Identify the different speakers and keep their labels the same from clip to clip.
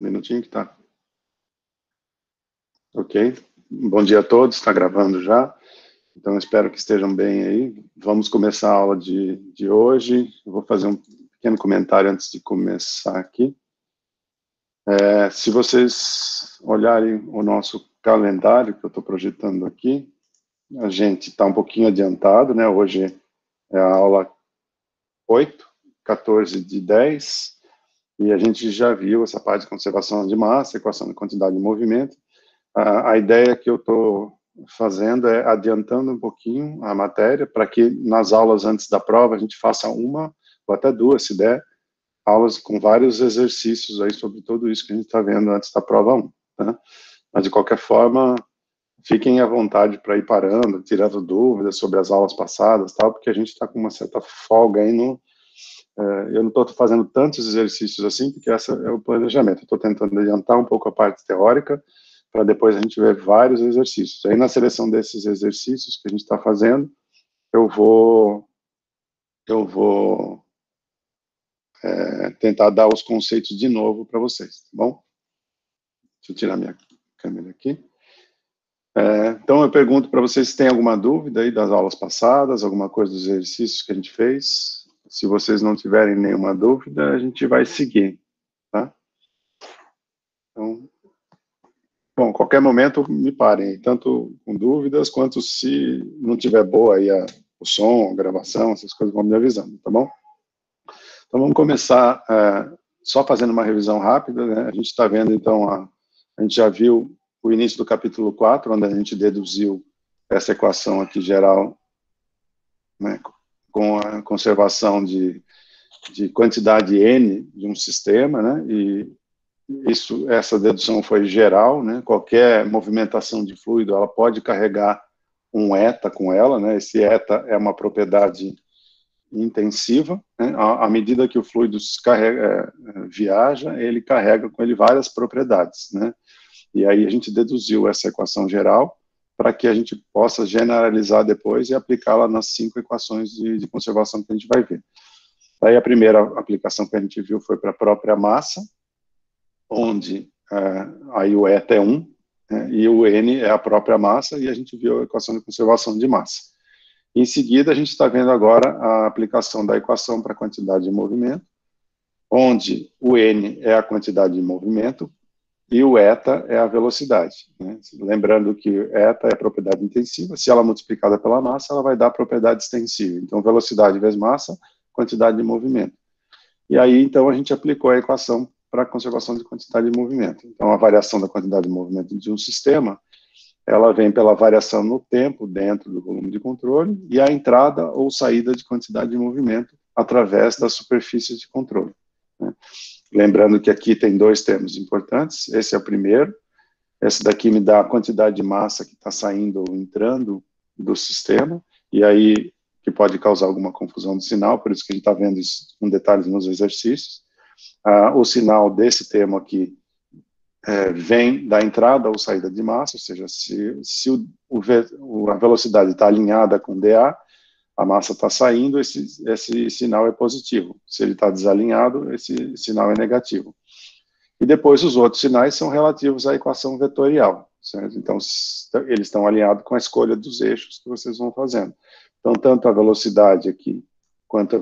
Speaker 1: Um minutinho que tá. Ok. Bom dia a todos, está gravando já. Então, espero que estejam bem aí. Vamos começar a aula de hoje. Eu vou fazer um pequeno comentário antes de começar aqui. Se vocês olharem o nosso calendário que eu estou projetando aqui, a gente está um pouquinho adiantado, né? Hoje é a aula 8, 14/10, e a gente já viu essa parte de conservação de massa, equação de quantidade de movimento. A ideia que eu estou fazendo é adiantando um pouquinho a matéria, para que nas aulas antes da prova a gente faça uma ou até duas, se der, aulas com vários exercícios aí sobre tudo isso que a gente está vendo antes da prova 1. Tá? Mas, de qualquer forma, fiquem à vontade para ir parando, tirando dúvidas sobre as aulas passadas, tal, porque a gente está com uma certa folga aí no... eu não estou fazendo tantos exercícios assim, porque esse é o planejamento. Estou tentando adiantar um pouco a parte teórica, para depois a gente ver vários exercícios. Aí, na seleção desses exercícios que a gente está fazendo, eu vou tentar dar os conceitos de novo para vocês, tá bom? Deixa eu tirar minha câmera aqui. Então, eu pergunto para vocês se tem alguma dúvida aí das aulas passadas, alguma coisa dos exercícios que a gente fez. Se vocês não tiverem nenhuma dúvida, a gente vai seguir, tá? Então, bom, qualquer momento me parem, tanto com dúvidas, quanto se não tiver boa aí o som, a gravação, essas coisas vão me avisando, tá bom? Então, vamos começar só fazendo uma revisão rápida, né? A gente está vendo, então, a gente já viu o início do capítulo 4, onde a gente deduziu essa equação aqui geral, né, com a conservação de quantidade n de um sistema, né, e essa dedução foi geral, né, qualquer movimentação de fluido, ela pode carregar um eta com ela, né, esse eta é uma propriedade intensiva, né, à medida que o fluido viaja, ele carrega com ele várias propriedades, né, e aí a gente deduziu essa equação geral para que a gente possa generalizar depois e aplicá-la nas 5 equações de conservação que a gente vai ver. Aí a primeira aplicação que a gente viu foi para a própria massa, onde aí o eta é 1, né, e o n é a própria massa, e a gente viu a equação de conservação de massa. Em seguida, a gente está vendo agora a aplicação da equação para a quantidade de movimento, onde o n é a quantidade de movimento e o eta é a velocidade, né? Lembrando que eta é a propriedade intensiva, se ela é multiplicada pela massa, ela vai dar a propriedade extensiva. Então, velocidade vezes massa, quantidade de movimento. E aí, então, a gente aplicou a equação para a conservação de quantidade de movimento. Então, a variação da quantidade de movimento de um sistema, ela vem pela variação no tempo dentro do volume de controle e a entrada ou saída de quantidade de movimento através das superfícies de controle, né? Lembrando que aqui tem 2 termos importantes, esse é o primeiro, esse daqui me dá a quantidade de massa que está saindo ou entrando do sistema, e aí que pode causar alguma confusão do sinal, por isso que a gente está vendo isso com detalhes nos exercícios. O sinal desse termo aqui vem da entrada ou saída de massa, ou seja, se a velocidade está alinhada com dA, a massa está saindo, esse sinal é positivo. Se ele está desalinhado, esse sinal é negativo. E depois os outros sinais são relativos à equação vetorial, certo? Então, eles estão alinhados com a escolha dos eixos que vocês vão fazendo. Então, tanto a velocidade aqui, quanto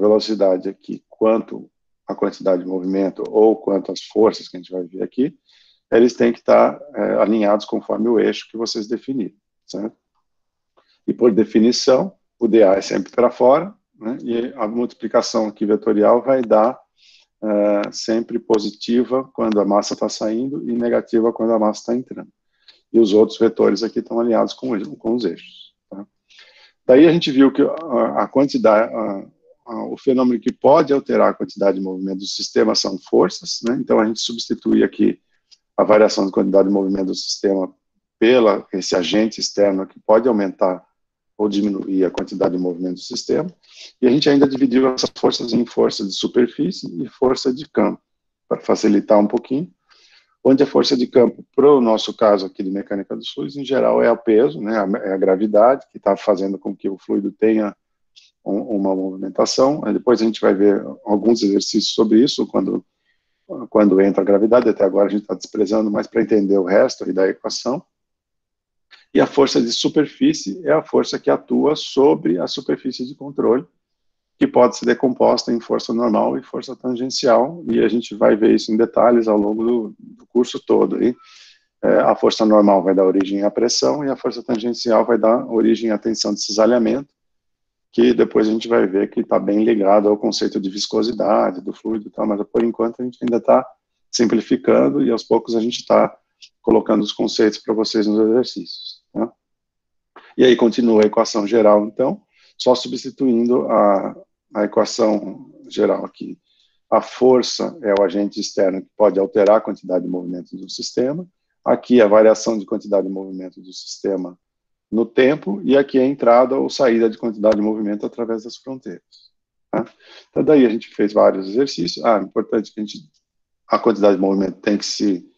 Speaker 1: a quantidade de movimento, ou quanto as forças que a gente vai ver aqui, eles têm que estar alinhados conforme o eixo que vocês definirem, certo? E por definição, o dA é sempre para fora, né, e a multiplicação aqui vetorial vai dar sempre positiva quando a massa está saindo e negativa quando a massa está entrando. E os outros vetores aqui estão alinhados com os eixos. Tá? Daí a gente viu que a quantidade, o fenômeno que pode alterar a quantidade de movimento do sistema são forças, né? Então a gente substitui aqui a variação de quantidade de movimento do sistema pela esse agente externo que pode aumentar ou diminuir a quantidade de movimento do sistema, e a gente ainda dividiu essas forças em força de superfície e força de campo, para facilitar um pouquinho, onde a força de campo, para o nosso caso aqui de mecânica dos fluidos, em geral é o peso, né, é a gravidade, que está fazendo com que o fluido tenha uma movimentação. Aí depois a gente vai ver alguns exercícios sobre isso, quando quando entra a gravidade, até agora a gente está desprezando mais para entender o resto aí da equação. E a força de superfície é a força que atua sobre a superfície de controle, que pode ser decomposta em força normal e força tangencial, e a gente vai ver isso em detalhes ao longo do curso todo. E, a força normal vai dar origem à pressão, e a força tangencial vai dar origem à tensão de cisalhamento, que depois a gente vai ver que está bem ligado ao conceito de viscosidade do fluido e tal, mas por enquanto a gente ainda está simplificando, e aos poucos a gente está colocando os conceitos para vocês nos exercícios. Tá? E aí continua a equação geral, então, só substituindo a equação geral aqui. A força é o agente externo que pode alterar a quantidade de movimento do sistema. Aqui a variação de quantidade de movimento do sistema no tempo, e aqui a entrada ou saída de quantidade de movimento através das fronteiras. Tá? Então daí a gente fez vários exercícios. Importante que a quantidade de movimento tem que se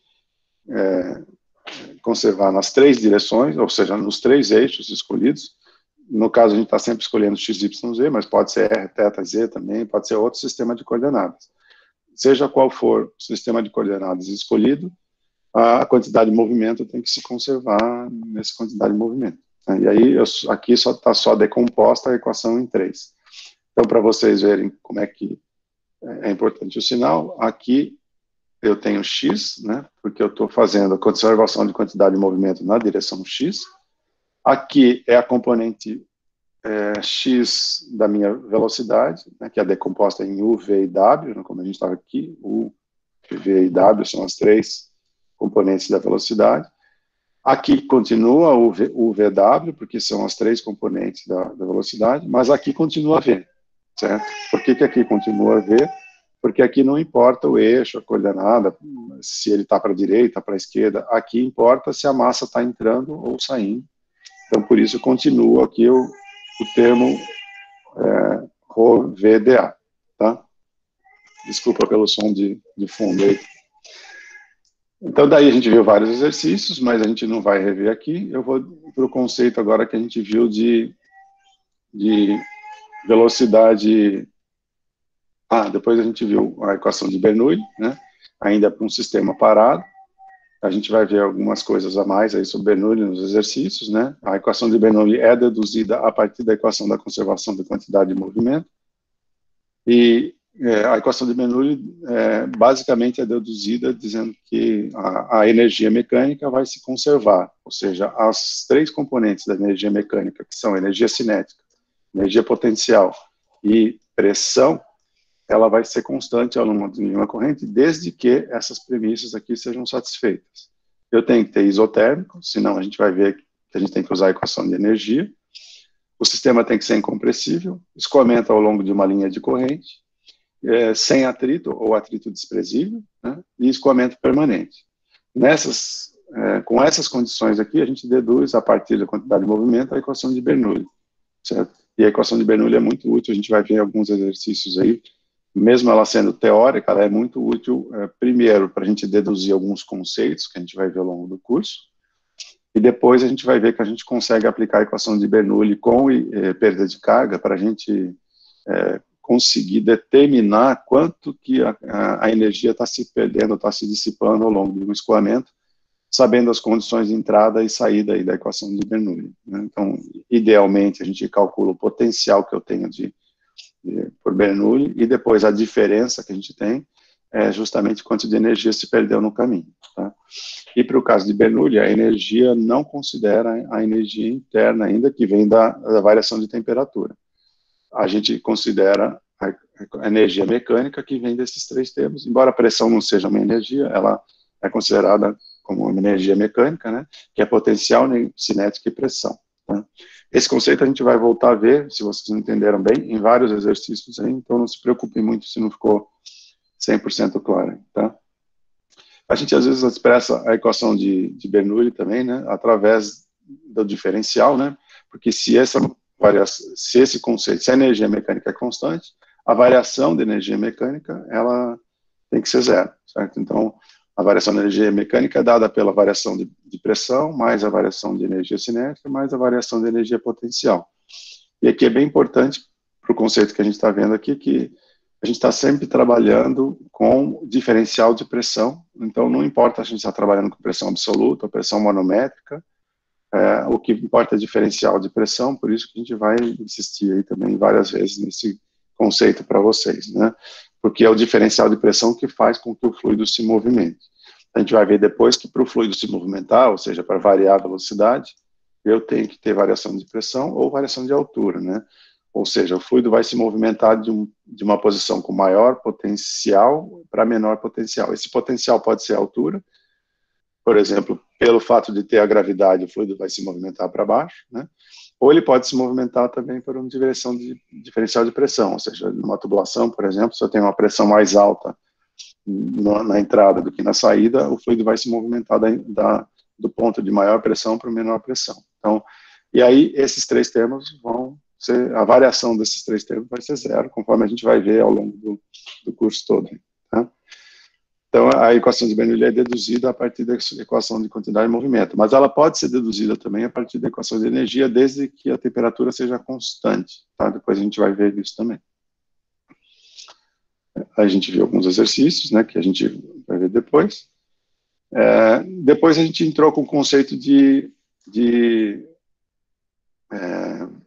Speaker 1: conservar nas 3 direções, ou seja, nos 3 eixos escolhidos. No caso, a gente está sempre escolhendo x, y, z, mas pode ser r, θ, z também, pode ser outro sistema de coordenadas. Seja qual for o sistema de coordenadas escolhido, a quantidade de movimento tem que se conservar nessa quantidade de movimento. E aí, aqui está só decomposta a equação em 3. Então, para vocês verem como é que é importante o sinal, aqui eu tenho x, né, porque eu estou fazendo a conservação de quantidade de movimento na direção x. Aqui é a componente x da minha velocidade, né, que é decomposta em u, v e w, né, como a gente estava aqui, u, v e w são as 3 componentes da velocidade. Aqui continua o VW, porque são as 3 componentes da velocidade, mas aqui continua V, certo? Por que aqui continua V? Porque aqui não importa o eixo, a coordenada, se ele está para a direita, para a esquerda, aqui importa se a massa está entrando ou saindo. Então, por isso, continua aqui o termo ρVdA, tá? Desculpa pelo som de fundo aí. Então, daí a gente viu vários exercícios, mas a gente não vai rever aqui. Eu vou para o conceito agora que a gente viu de velocidade. Depois a gente viu a equação de Bernoulli, né? Ainda para um sistema parado. A gente vai ver algumas coisas a mais aí sobre Bernoulli nos exercícios, né? A equação de Bernoulli é deduzida a partir da equação da conservação da quantidade de movimento. E a equação de Bernoulli basicamente é deduzida dizendo que a energia mecânica vai se conservar, ou seja, as 3 componentes da energia mecânica, que são energia cinética, energia potencial e pressão, ela vai ser constante ao longo de uma corrente, desde que essas premissas aqui sejam satisfeitas. Eu tenho que ter isotérmico, senão a gente vai ver que a gente tem que usar a equação de energia. O sistema tem que ser incompressível, escoamento ao longo de uma linha de corrente, sem atrito ou atrito desprezível, né, e escoamento permanente. Com essas condições aqui, a gente deduz, a partir da quantidade de movimento, a equação de Bernoulli, certo? E a equação de Bernoulli é muito útil, a gente vai ver alguns exercícios aí, mesmo ela sendo teórica, ela é muito útil, primeiro, para a gente deduzir alguns conceitos, que a gente vai ver ao longo do curso, e depois a gente vai ver que a gente consegue aplicar a equação de Bernoulli com perda de carga, para a gente conseguir determinar quanto que a energia está se perdendo, está se dissipando ao longo de um escoamento, sabendo as condições de entrada e saída aí da equação de Bernoulli, né? Então, idealmente, a gente calcula o potencial que eu tenho por Bernoulli, e depois a diferença que a gente tem é justamente quanto de energia se perdeu no caminho. Tá? E para o caso de Bernoulli, a energia não considera a energia interna ainda, que vem da variação de temperatura. A gente considera a energia mecânica, que vem desses 3 termos, embora a pressão não seja uma energia, ela é considerada como uma energia mecânica, né, que é potencial, cinética e pressão. Tá? Esse conceito a gente vai voltar a ver, se vocês não entenderam bem, em vários exercícios aí, então não se preocupem muito se não ficou 100% claro. Tá? A gente às vezes expressa a equação de Bernoulli também, né, através do diferencial, né, porque se esse conceito, se a energia mecânica é constante, a variação da energia mecânica, ela tem que ser 0, certo? Então, a variação da energia mecânica é dada pela variação de pressão, mais a variação de energia cinética, mais a variação de energia potencial. E aqui é bem importante, para o conceito que a gente está vendo aqui, que a gente está sempre trabalhando com diferencial de pressão, então não importa se a gente está trabalhando com pressão absoluta ou pressão manométrica, o que importa é diferencial de pressão, por isso que a gente vai insistir aí também várias vezes nesse conceito para vocês, né? Porque é o diferencial de pressão que faz com que o fluido se movimente. A gente vai ver depois que para o fluido se movimentar, ou seja, para variar a velocidade, eu tenho que ter variação de pressão ou variação de altura, né? Ou seja, o fluido vai se movimentar de uma posição com maior potencial para menor potencial. Esse potencial pode ser a altura, por exemplo, pelo fato de ter a gravidade, o fluido vai se movimentar para baixo, né? Ou ele pode se movimentar também por uma direção de diferencial de pressão, ou seja, numa tubulação, por exemplo, se eu tenho uma pressão mais alta na entrada do que na saída, o fluido vai se movimentar do ponto de maior pressão para menor pressão. Então, e aí esses três termos vão ser, a variação desses três termos vai ser zero, conforme a gente vai ver ao longo do curso todo, tá? Então, a equação de Bernoulli é deduzida a partir da equação de quantidade de movimento, mas ela pode ser deduzida também a partir da equação de energia, desde que a temperatura seja constante, tá? Depois a gente vai ver isso também. A gente viu alguns exercícios, né, que a gente vai ver depois. Depois a gente entrou com o conceito de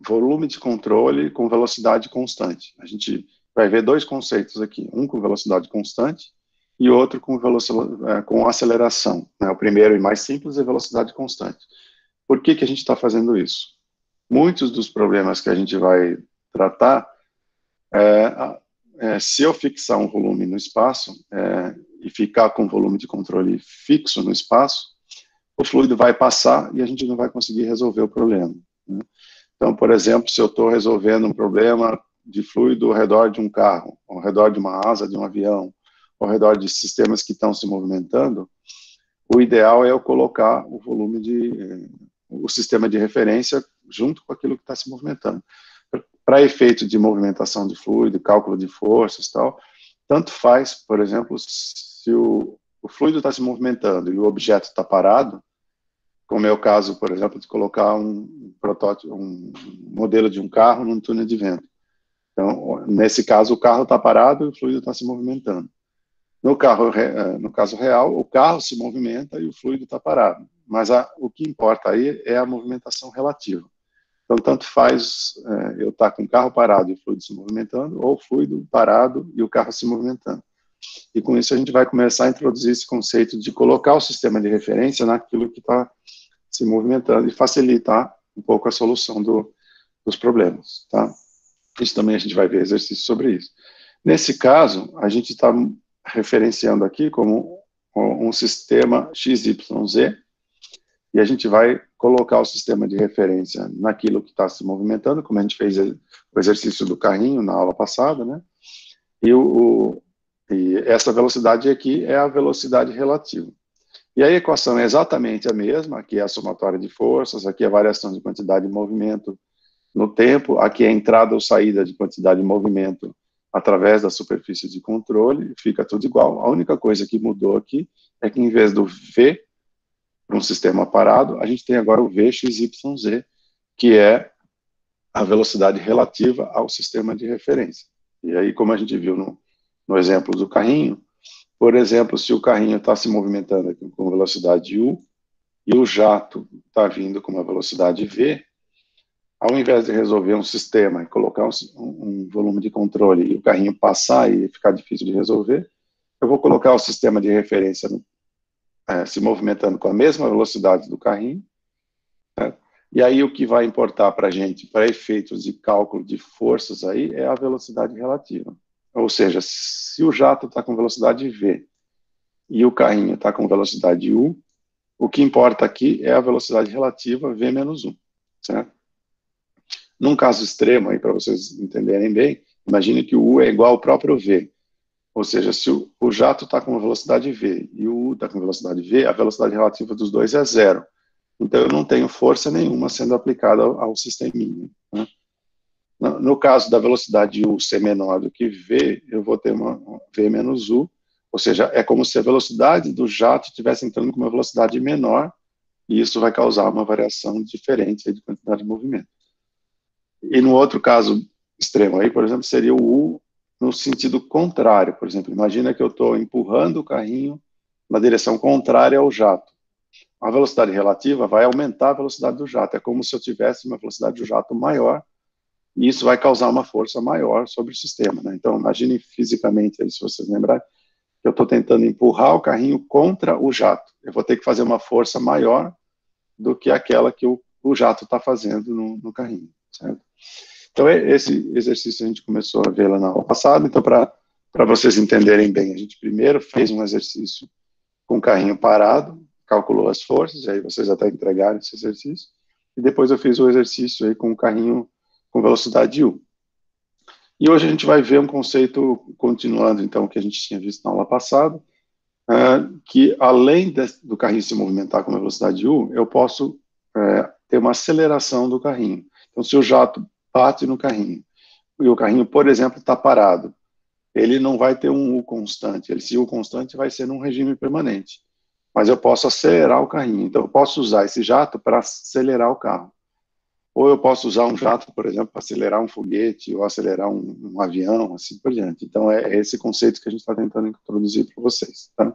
Speaker 1: volume de controle com velocidade constante. A gente vai ver dois conceitos aqui, um com velocidade constante e outro com aceleração, né? O primeiro e mais simples é velocidade constante. Por que a gente está fazendo isso? Muitos dos problemas que a gente vai tratar, se eu fixar um volume no espaço e ficar com o volume de controle fixo no espaço, o fluido vai passar e a gente não vai conseguir resolver o problema, né? Então, por exemplo, se eu estou resolvendo um problema de fluido ao redor de um carro, ao redor de uma asa de um avião, ao redor de sistemas que estão se movimentando, o ideal é eu colocar o volume o sistema de referência junto com aquilo que está se movimentando. Para efeito de movimentação de fluido, cálculo de forças e tal, tanto faz, por exemplo, se o fluido está se movimentando e o objeto está parado, como é o caso, por exemplo, de colocar um protótipo, um modelo de um carro num túnel de vento. Então, nesse caso, o carro está parado e o fluido está se movimentando. No caso real, o carro se movimenta e o fluido está parado. Mas o que importa aí é a movimentação relativa. Então, tanto faz eu estar com o carro parado e o fluido se movimentando, ou o fluido parado e o carro se movimentando. E com isso a gente vai começar a introduzir esse conceito de colocar o sistema de referência naquilo que está se movimentando e facilitar um pouco a solução dos problemas, tá? Isso também a gente vai ver exercícios sobre isso. Nesse caso, a gente está referenciando aqui como um sistema XYZ, e a gente vai colocar o sistema de referência naquilo que está se movimentando, como a gente fez o exercício do carrinho na aula passada, né? E essa velocidade aqui é a velocidade relativa. E a equação é exatamente a mesma, aqui é a somatória de forças, aqui é a variação de quantidade de movimento no tempo, aqui é a entrada ou saída de quantidade de movimento através da superfície de controle, fica tudo igual. A única coisa que mudou aqui é que em vez do V, para um sistema parado, a gente tem agora o VXYZ, que é a velocidade relativa ao sistema de referência. E aí, como a gente viu no exemplo do carrinho, por exemplo, se o carrinho está se movimentando aqui com velocidade U, e o jato está vindo com uma velocidade V, ao invés de resolver um sistema e colocar um volume de controle e o carrinho passar e ficar difícil de resolver, eu vou colocar o sistema de referência se movimentando com a mesma velocidade do carrinho, né? E aí o que vai importar para a gente, para efeitos de cálculo de forças aí, é a velocidade relativa. Ou seja, se o jato está com velocidade V e o carrinho está com velocidade U, o que importa aqui é a velocidade relativa V menos 1, certo? Num caso extremo, aí para vocês entenderem bem, imagine que o U é igual ao próprio V. Ou seja, se o jato está com velocidade V e o U está com velocidade V, a velocidade relativa dos dois é zero. Então, eu não tenho força nenhuma sendo aplicada ao sisteminha, né? No caso da velocidade U ser menor do que V, eu vou ter uma V menos U, ou seja, é como se a velocidade do jato estivesse entrando com uma velocidade menor, e isso vai causar uma variação diferente de quantidade de movimento. E no outro caso extremo aí, por exemplo, seria o U no sentido contrário. Por exemplo, imagina que eu estou empurrando o carrinho na direção contrária ao jato. A velocidade relativa vai aumentar a velocidade do jato. É como se eu tivesse uma velocidade do jato maior, e isso vai causar uma força maior sobre o sistema, né? Então, imagine fisicamente, aí, se vocês lembrarem, que eu estou tentando empurrar o carrinho contra o jato. Eu vou ter que fazer uma força maior do que aquela que o jato está fazendo no carrinho, certo? Então, esse exercício a gente começou a ver lá na aula passada. Então, para vocês entenderem bem, a gente primeiro fez um exercício com o carrinho parado, calculou as forças, e aí vocês até entregaram esse exercício, e depois eu fiz o exercício aí com o carrinho com velocidade U. E hoje a gente vai ver um conceito, continuando então o que a gente tinha visto na aula passada, que além do carrinho se movimentar com velocidade U, eu posso ter uma aceleração do carrinho. Então, se o jato bate no carrinho, e o carrinho, por exemplo, está parado, ele não vai ter um U constante. Esse U constante vai ser num regime permanente. Mas eu posso acelerar o carrinho. Então, eu posso usar esse jato para acelerar o carro. Ou eu posso usar um jato, por exemplo, para acelerar um foguete, ou acelerar um avião, assim por diante. Então, é esse conceito que a gente está tentando introduzir para vocês. Tá?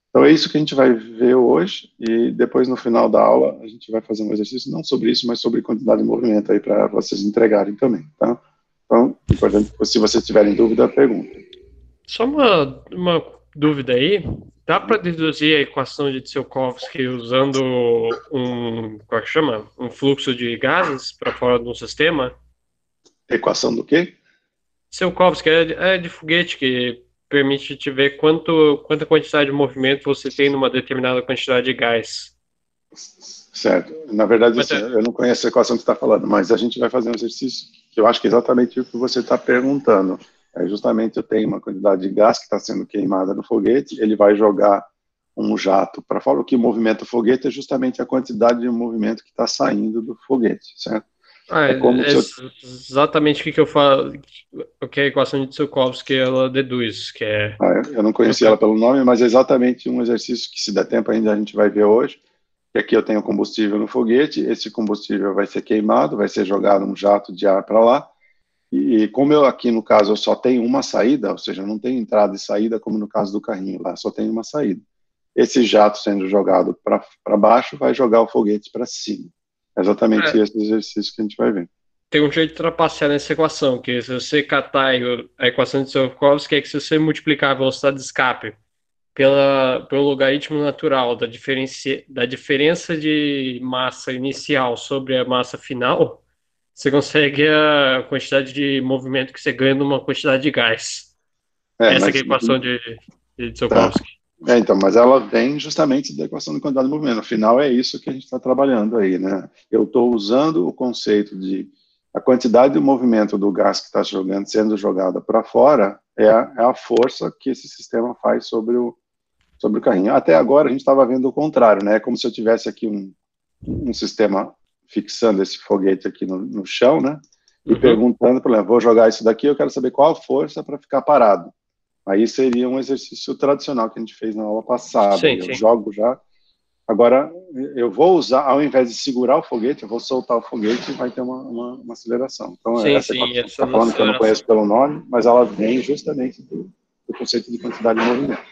Speaker 1: Então, é isso que a gente vai ver hoje, e depois, no final da aula, a gente vai fazer um exercício, não sobre isso, mas sobre quantidade de movimento, aí para vocês entregarem também. Tá? Então, importante, se vocês tiverem dúvida, perguntem.
Speaker 2: Só uma dúvida aí. Dá para deduzir a equação de Tsiolkovsky usando como é que chama? Um fluxo de gases para fora de um sistema?
Speaker 1: Equação do quê?
Speaker 2: Tsiolkovsky é de foguete que permite te ver quanta quantidade de movimento você tem numa determinada quantidade de gás.
Speaker 1: Certo. Na verdade,
Speaker 2: Mas
Speaker 1: assim, eu não conheço a equação que você está falando, mas a gente vai fazer um exercício que eu acho que é exatamente o que você está perguntando. É justamente eu tenho uma quantidade de gás que está sendo queimada no foguete, ele vai jogar um jato para fora. O que movimenta o foguete é justamente a quantidade de movimento que está saindo do foguete, certo? É como
Speaker 2: é
Speaker 1: se eu...
Speaker 2: exatamente o que eu falo, o que a equação de Tsiolkovsky ela deduz, que é
Speaker 1: eu não conhecia ela pelo nome, mas é exatamente um exercício que, se der tempo, ainda a gente vai ver hoje. Que aqui eu tenho combustível no foguete, esse combustível vai ser queimado, vai ser jogado um jato de ar para lá, e como eu aqui no caso eu só tenho uma saída, ou seja, não tem entrada e saída como no caso do carrinho lá, só tem uma saída. Esse jato sendo jogado para baixo vai jogar o foguete para cima. É exatamente
Speaker 2: é,
Speaker 1: esse exercício que a gente vai ver.
Speaker 2: tem um jeito de trapacear nessa equação, que se você catar a equação de Tsiolkovsky, é que se você multiplicar a velocidade de escape pelo logaritmo natural da diferença de massa inicial sobre a massa final, você consegue a quantidade de movimento que você ganha numa quantidade de gás. Essa que é a
Speaker 1: Mas
Speaker 2: equação de
Speaker 1: tá.
Speaker 2: Tsiolkovsky.
Speaker 1: Então, mas ela vem justamente da equação de quantidade de movimento. Afinal, é isso que a gente está trabalhando aí, né? Eu estou usando o conceito de a quantidade de movimento do gás que está sendo jogada para fora é a força que esse sistema faz sobre o carrinho. Até agora a gente estava vendo o contrário, né? É como se eu tivesse aqui um sistema fixando esse foguete aqui no chão, né? E
Speaker 2: Uhum.
Speaker 1: perguntando, por exemplo, vou jogar isso daqui, eu quero saber qual a força para ficar parado. Aí seria um exercício tradicional que a gente fez na aula passada.
Speaker 2: Sim,
Speaker 1: Eu
Speaker 2: sim.
Speaker 1: jogo já. Agora, eu vou usar, ao invés de segurar o foguete, eu vou soltar o foguete e vai ter uma aceleração. Então,
Speaker 2: Sim,
Speaker 1: essa
Speaker 2: sim,
Speaker 1: equação que você
Speaker 2: essa
Speaker 1: está falando, que eu não
Speaker 2: aceleração.
Speaker 1: conheço pelo nome, mas ela vem justamente do conceito de quantidade de movimento.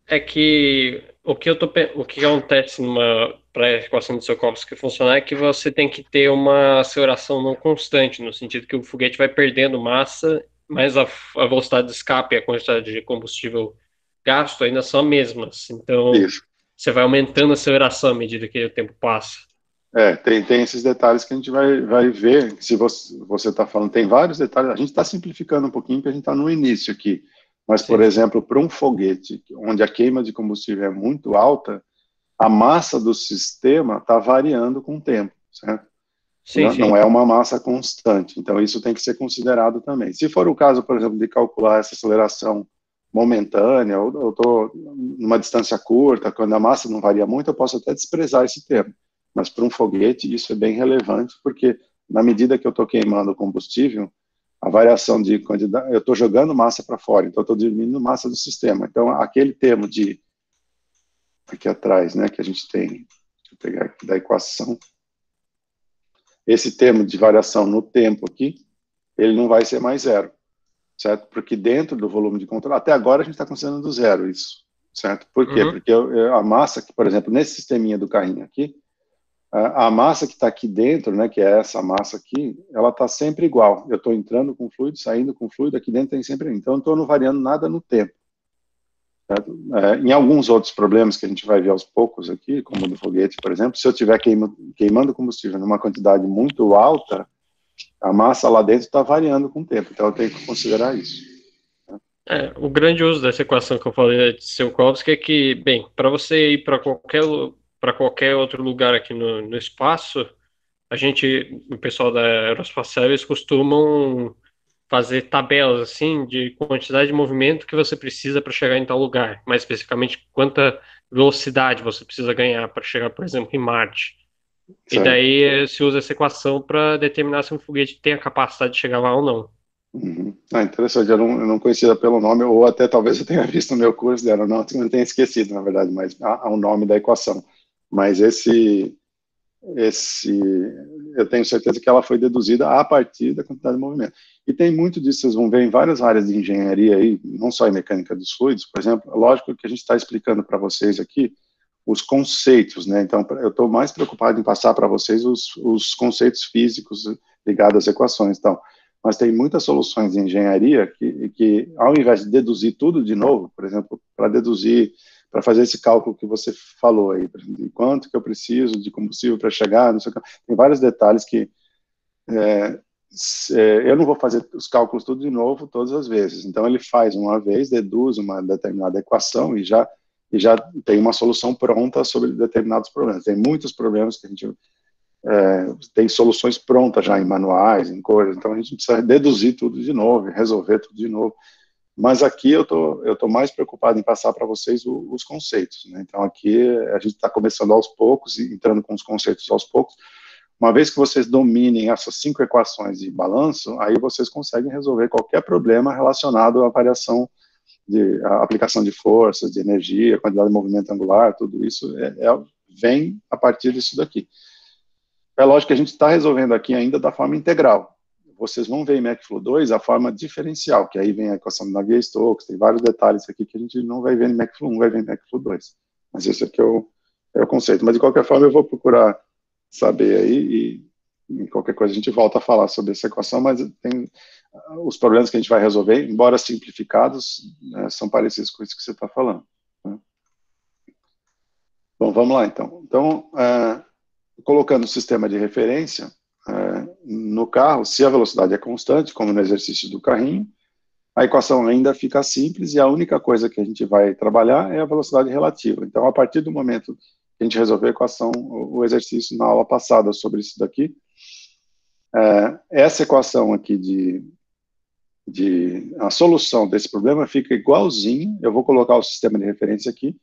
Speaker 2: É que o que acontece para a equação de Tsiolkovsky funcionar é que você tem que ter uma aceleração não constante, no sentido que o foguete vai perdendo massa, mas a velocidade de escape e a quantidade de combustível gasto ainda são as mesmas. Então,
Speaker 1: Isso.
Speaker 2: você vai aumentando a aceleração à medida que o tempo passa.
Speaker 1: Tem esses detalhes que a gente vai ver. Se você está falando, tem vários detalhes. A gente está simplificando um pouquinho, porque a gente está no início aqui. Mas, por
Speaker 2: Sim, sim.
Speaker 1: exemplo, para um foguete, onde a queima de combustível é muito alta, a massa do sistema está variando com o tempo, certo?
Speaker 2: Sim,
Speaker 1: Não
Speaker 2: sim.
Speaker 1: é uma massa constante. Então, isso tem que ser considerado também. Se for o caso, por exemplo, de calcular essa aceleração momentânea, eu estou numa distância curta, quando a massa não varia muito, eu posso até desprezar esse termo. Mas para um foguete, isso é bem relevante, porque na medida que eu estou queimando o combustível, a variação de quantidade, eu estou jogando massa para fora, então eu estou diminuindo massa do sistema. Então, aquele termo de, aqui atrás, né, que a gente tem, deixa eu pegar aqui da equação, esse termo de variação no tempo aqui, ele não vai ser mais zero. certo? Porque dentro do volume de controle, até agora a gente está considerando do zero isso, certo? Por quê?
Speaker 2: Uhum.
Speaker 1: Porque a massa, que, por exemplo, nesse sisteminha do carrinho aqui, a massa que está aqui dentro, né, que é essa massa aqui, ela está sempre igual. Eu estou entrando com fluido, saindo com fluido, aqui dentro tem sempre. Então, eu não estou variando nada no tempo. Em alguns outros problemas que a gente vai ver aos poucos aqui, como o do foguete, por exemplo, se eu estiver queimando combustível numa quantidade muito alta, a massa lá dentro está variando com o tempo. Então, eu tenho que considerar isso.
Speaker 2: O grande uso dessa equação que eu falei de Tsiolkovsky é que, bem, para você ir para qualquer outro lugar aqui no espaço, o pessoal da Aeroespacial, eles costumam fazer tabelas assim de quantidade de movimento que você precisa para chegar em tal lugar, mais especificamente quanta velocidade você precisa ganhar para chegar, por exemplo, em Marte. E
Speaker 1: Certo?
Speaker 2: daí se usa essa equação para determinar se um foguete tem a capacidade de chegar lá ou não.
Speaker 1: Uhum. Interessante, eu não conhecia pelo nome, ou até talvez eu tenha visto no meu curso de aeronáutica, não tenha esquecido, na verdade, mas há um nome da equação. Mas esse, eu tenho certeza que ela foi deduzida a partir da quantidade de movimento. E tem muito disso, vocês vão ver em várias áreas de engenharia aí, não só em mecânica dos fluidos, por exemplo, lógico que a gente está explicando para vocês aqui os conceitos, né? Então, eu estou mais preocupado em passar para vocês os conceitos físicos ligados às equações. Então, mas tem muitas soluções de engenharia que, ao invés de deduzir tudo de novo, por exemplo, para fazer esse cálculo que você falou aí, por exemplo, de quanto que eu preciso de combustível para chegar, não sei o que, tem vários detalhes que eu não vou fazer os cálculos tudo de novo todas as vezes. Então, ele faz uma vez, deduz uma determinada equação e já tem uma solução pronta sobre determinados problemas. Tem muitos problemas que a gente tem soluções prontas já em manuais, em coisas, então a gente precisa deduzir tudo de novo, resolver tudo de novo. Mas aqui eu tô mais preocupado em passar para vocês os conceitos, né? Então aqui a gente está começando aos poucos, entrando com os conceitos aos poucos. Uma vez que vocês dominem essas 5 equações de balanço, aí vocês conseguem resolver qualquer problema relacionado à variação a aplicação de forças, de energia, quantidade de movimento angular, tudo isso vem a partir disso daqui. É lógico que a gente está resolvendo aqui ainda da forma integral. Vocês vão ver em McFlow 2 a forma diferencial, que aí vem a equação de Navier-Stokes, tem vários detalhes aqui que a gente não vai ver em McFlow 1, vai ver em McFlow 2. Mas esse aqui é o conceito. Mas, de qualquer forma, eu vou procurar saber aí e qualquer coisa a gente volta a falar sobre essa equação, mas tem os problemas que a gente vai resolver, embora simplificados, né, são parecidos com isso que você está falando. Né? Bom, vamos lá, então. Então, colocando o sistema de referência no carro, se a velocidade é constante, como no exercício do carrinho, a equação ainda fica simples e a única coisa que a gente vai trabalhar é a velocidade relativa. Então, a partir do momento que a gente resolver a equação, o exercício na aula passada sobre isso daqui, essa equação aqui a solução desse problema fica igualzinho, eu vou colocar o sistema de referência aqui,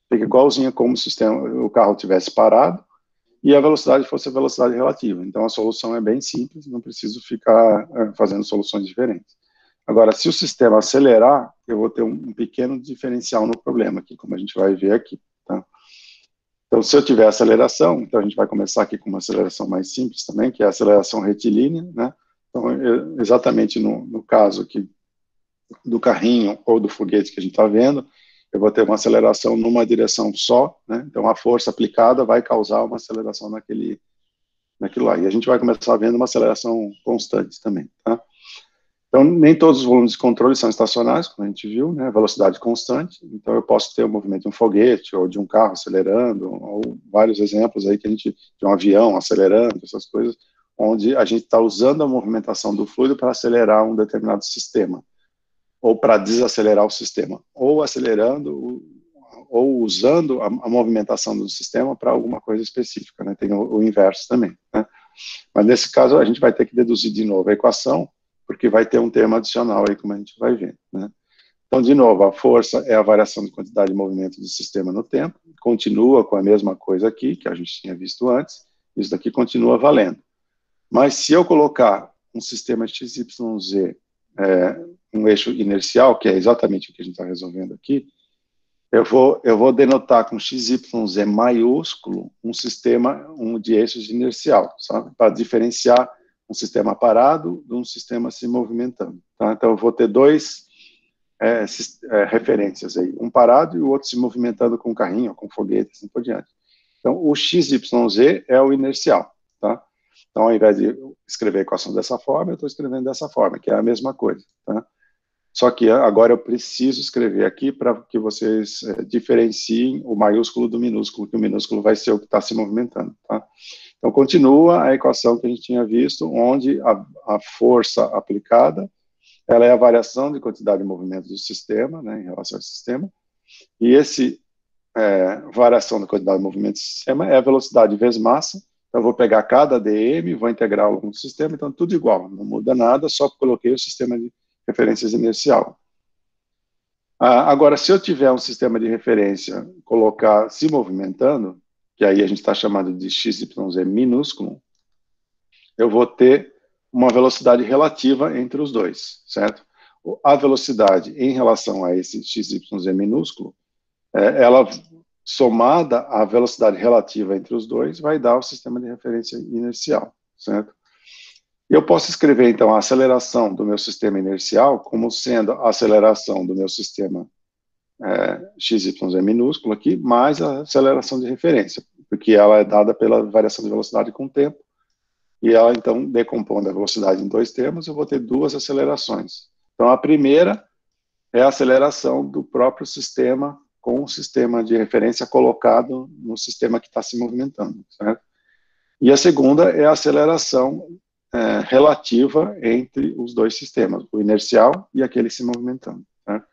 Speaker 1: fica igualzinho como se o carro tivesse parado, e a velocidade fosse a velocidade relativa. Então, a solução é bem simples, não preciso ficar fazendo soluções diferentes. Agora, se o sistema acelerar, eu vou ter um pequeno diferencial no problema aqui, como a gente vai ver aqui. Tá? Então, se eu tiver aceleração, então a gente vai começar aqui com uma aceleração mais simples também, que é a aceleração retilínea, né? Então, exatamente no caso aqui do carrinho ou do foguete que a gente está vendo, eu vou ter uma aceleração numa direção só, né? Então a força aplicada vai causar uma aceleração naquilo lá. E a gente vai começar vendo uma aceleração constante também, tá? Então, nem todos os volumes de controle são estacionários, como a gente viu, né? Velocidade constante. Então, eu posso ter o movimento de um foguete ou de um carro acelerando, ou vários exemplos aí de um avião acelerando, essas coisas, onde a gente está usando a movimentação do fluido para acelerar um determinado sistema, ou para desacelerar o sistema, ou acelerando, ou usando a movimentação do sistema para alguma coisa específica, né? Tem o inverso também, né? Mas nesse caso a gente vai ter que deduzir de novo a equação, porque vai ter um termo adicional aí, como a gente vai ver, né? Então, de novo, a força é a variação de quantidade de movimento do sistema no tempo, continua com a mesma coisa aqui, que a gente tinha visto antes, isso daqui continua valendo. Mas se eu colocar um sistema XYZ, um eixo inercial, que é exatamente o que a gente está resolvendo aqui, eu vou denotar com XYZ maiúsculo um sistema de eixos inercial, sabe? Para diferenciar um sistema parado de um sistema se movimentando. Tá? Então, eu vou ter dois referências aí, um parado e o outro se movimentando com carrinho, com foguete, assim por diante. Então, o XYZ é o inercial, tá? Então, ao invés de escrever a equação dessa forma, eu estou escrevendo dessa forma, que é a mesma coisa, tá? Só que agora eu preciso escrever aqui para que vocês diferenciem o maiúsculo do minúsculo, que o minúsculo vai ser o que está se movimentando, tá? Então, continua a equação que a gente tinha visto, onde a força aplicada, ela é a variação de quantidade de movimento do sistema, né, em relação ao sistema, e esse variação da quantidade de movimento do sistema é a velocidade vezes massa. Então, eu vou pegar cada dm, vou integrá-lo no sistema, então tudo igual, não muda nada, só coloquei o sistema de referências inercial. Agora, se eu tiver um sistema de referência, colocar se movimentando, que aí a gente está chamando de XYZ minúsculo, eu vou ter uma velocidade relativa entre os dois, certo? A velocidade em relação a esse XYZ minúsculo, ela somada à velocidade relativa entre os dois, vai dar o sistema de referência inercial, certo? Eu posso escrever, então, a aceleração do meu sistema inercial como sendo a aceleração do meu sistema XYZ minúsculo aqui, mais a aceleração de referência, porque ela é dada pela variação de velocidade com o tempo, e ela, então, decompondo a velocidade em dois termos, eu vou ter duas acelerações. Então, a primeira é a aceleração do próprio sistema com o sistema de referência colocado no sistema que está se movimentando, certo? E a segunda é a aceleração relativa entre os dois sistemas, o inercial e aquele se movimentando, certo?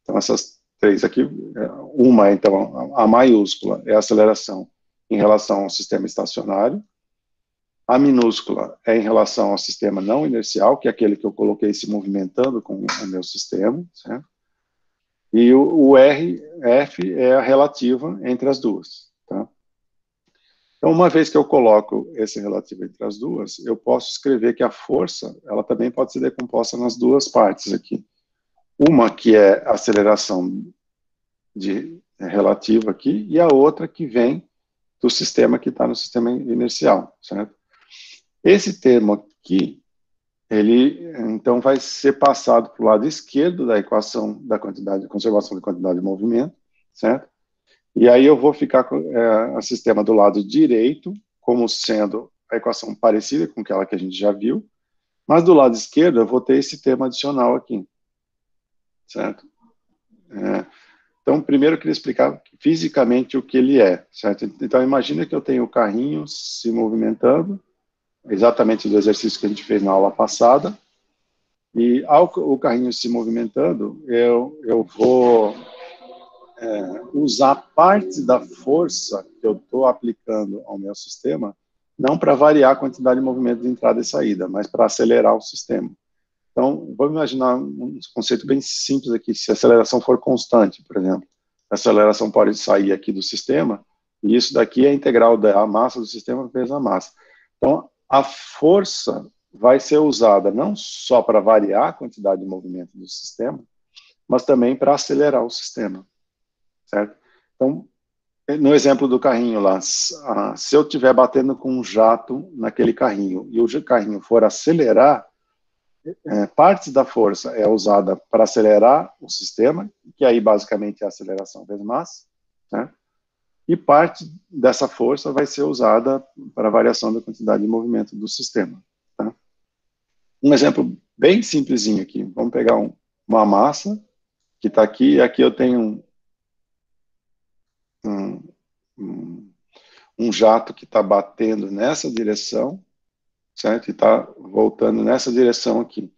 Speaker 1: Então, essas três aqui, uma, então, a maiúscula é a aceleração em relação ao sistema estacionário, a minúscula é em relação ao sistema não inercial, que é aquele que eu coloquei se movimentando com o meu sistema, certo? E o RF é a relativa entre as duas, tá? Então, uma vez que eu coloco esse relativo entre as duas, eu posso escrever que a força, ela também pode ser decomposta nas duas partes aqui. Uma que é a aceleração relativa aqui, e a outra que vem do sistema que está no sistema inercial, certo? Esse termo aqui, ele, então, vai ser passado para o lado esquerdo da equação da conservação de quantidade de movimento, certo? E aí eu vou ficar com o sistema do lado direito, como sendo a equação parecida com aquela que a gente já viu, mas do lado esquerdo eu vou ter esse termo adicional aqui, certo? Então, primeiro eu queria explicar fisicamente o que ele é, certo? Então, imagina que eu tenho o carrinho se movimentando, exatamente do exercício que a gente fez na aula passada, e o carrinho se movimentando, eu vou usar parte da força que eu estou aplicando ao meu sistema, não para variar a quantidade de movimento de entrada e saída, mas para acelerar o sistema. Então, vamos imaginar um conceito bem simples aqui, se a aceleração for constante, por exemplo, a aceleração pode sair aqui do sistema, e isso daqui é a integral da massa do sistema vezes a massa. Então, a força vai ser usada não só para variar a quantidade de movimento do sistema, mas também para acelerar o sistema, certo? Então, no exemplo do carrinho lá, se eu estiver batendo com um jato naquele carrinho e o carrinho for acelerar, parte da força é usada para acelerar o sistema, que aí basicamente é a aceleração vezes massa, né? E parte dessa força vai ser usada para a variação da quantidade de movimento do sistema, tá? Um exemplo bem simplesinho aqui, vamos pegar uma massa que está aqui, e aqui eu tenho um jato que está batendo nessa direção, certo? E está voltando nessa direção aqui.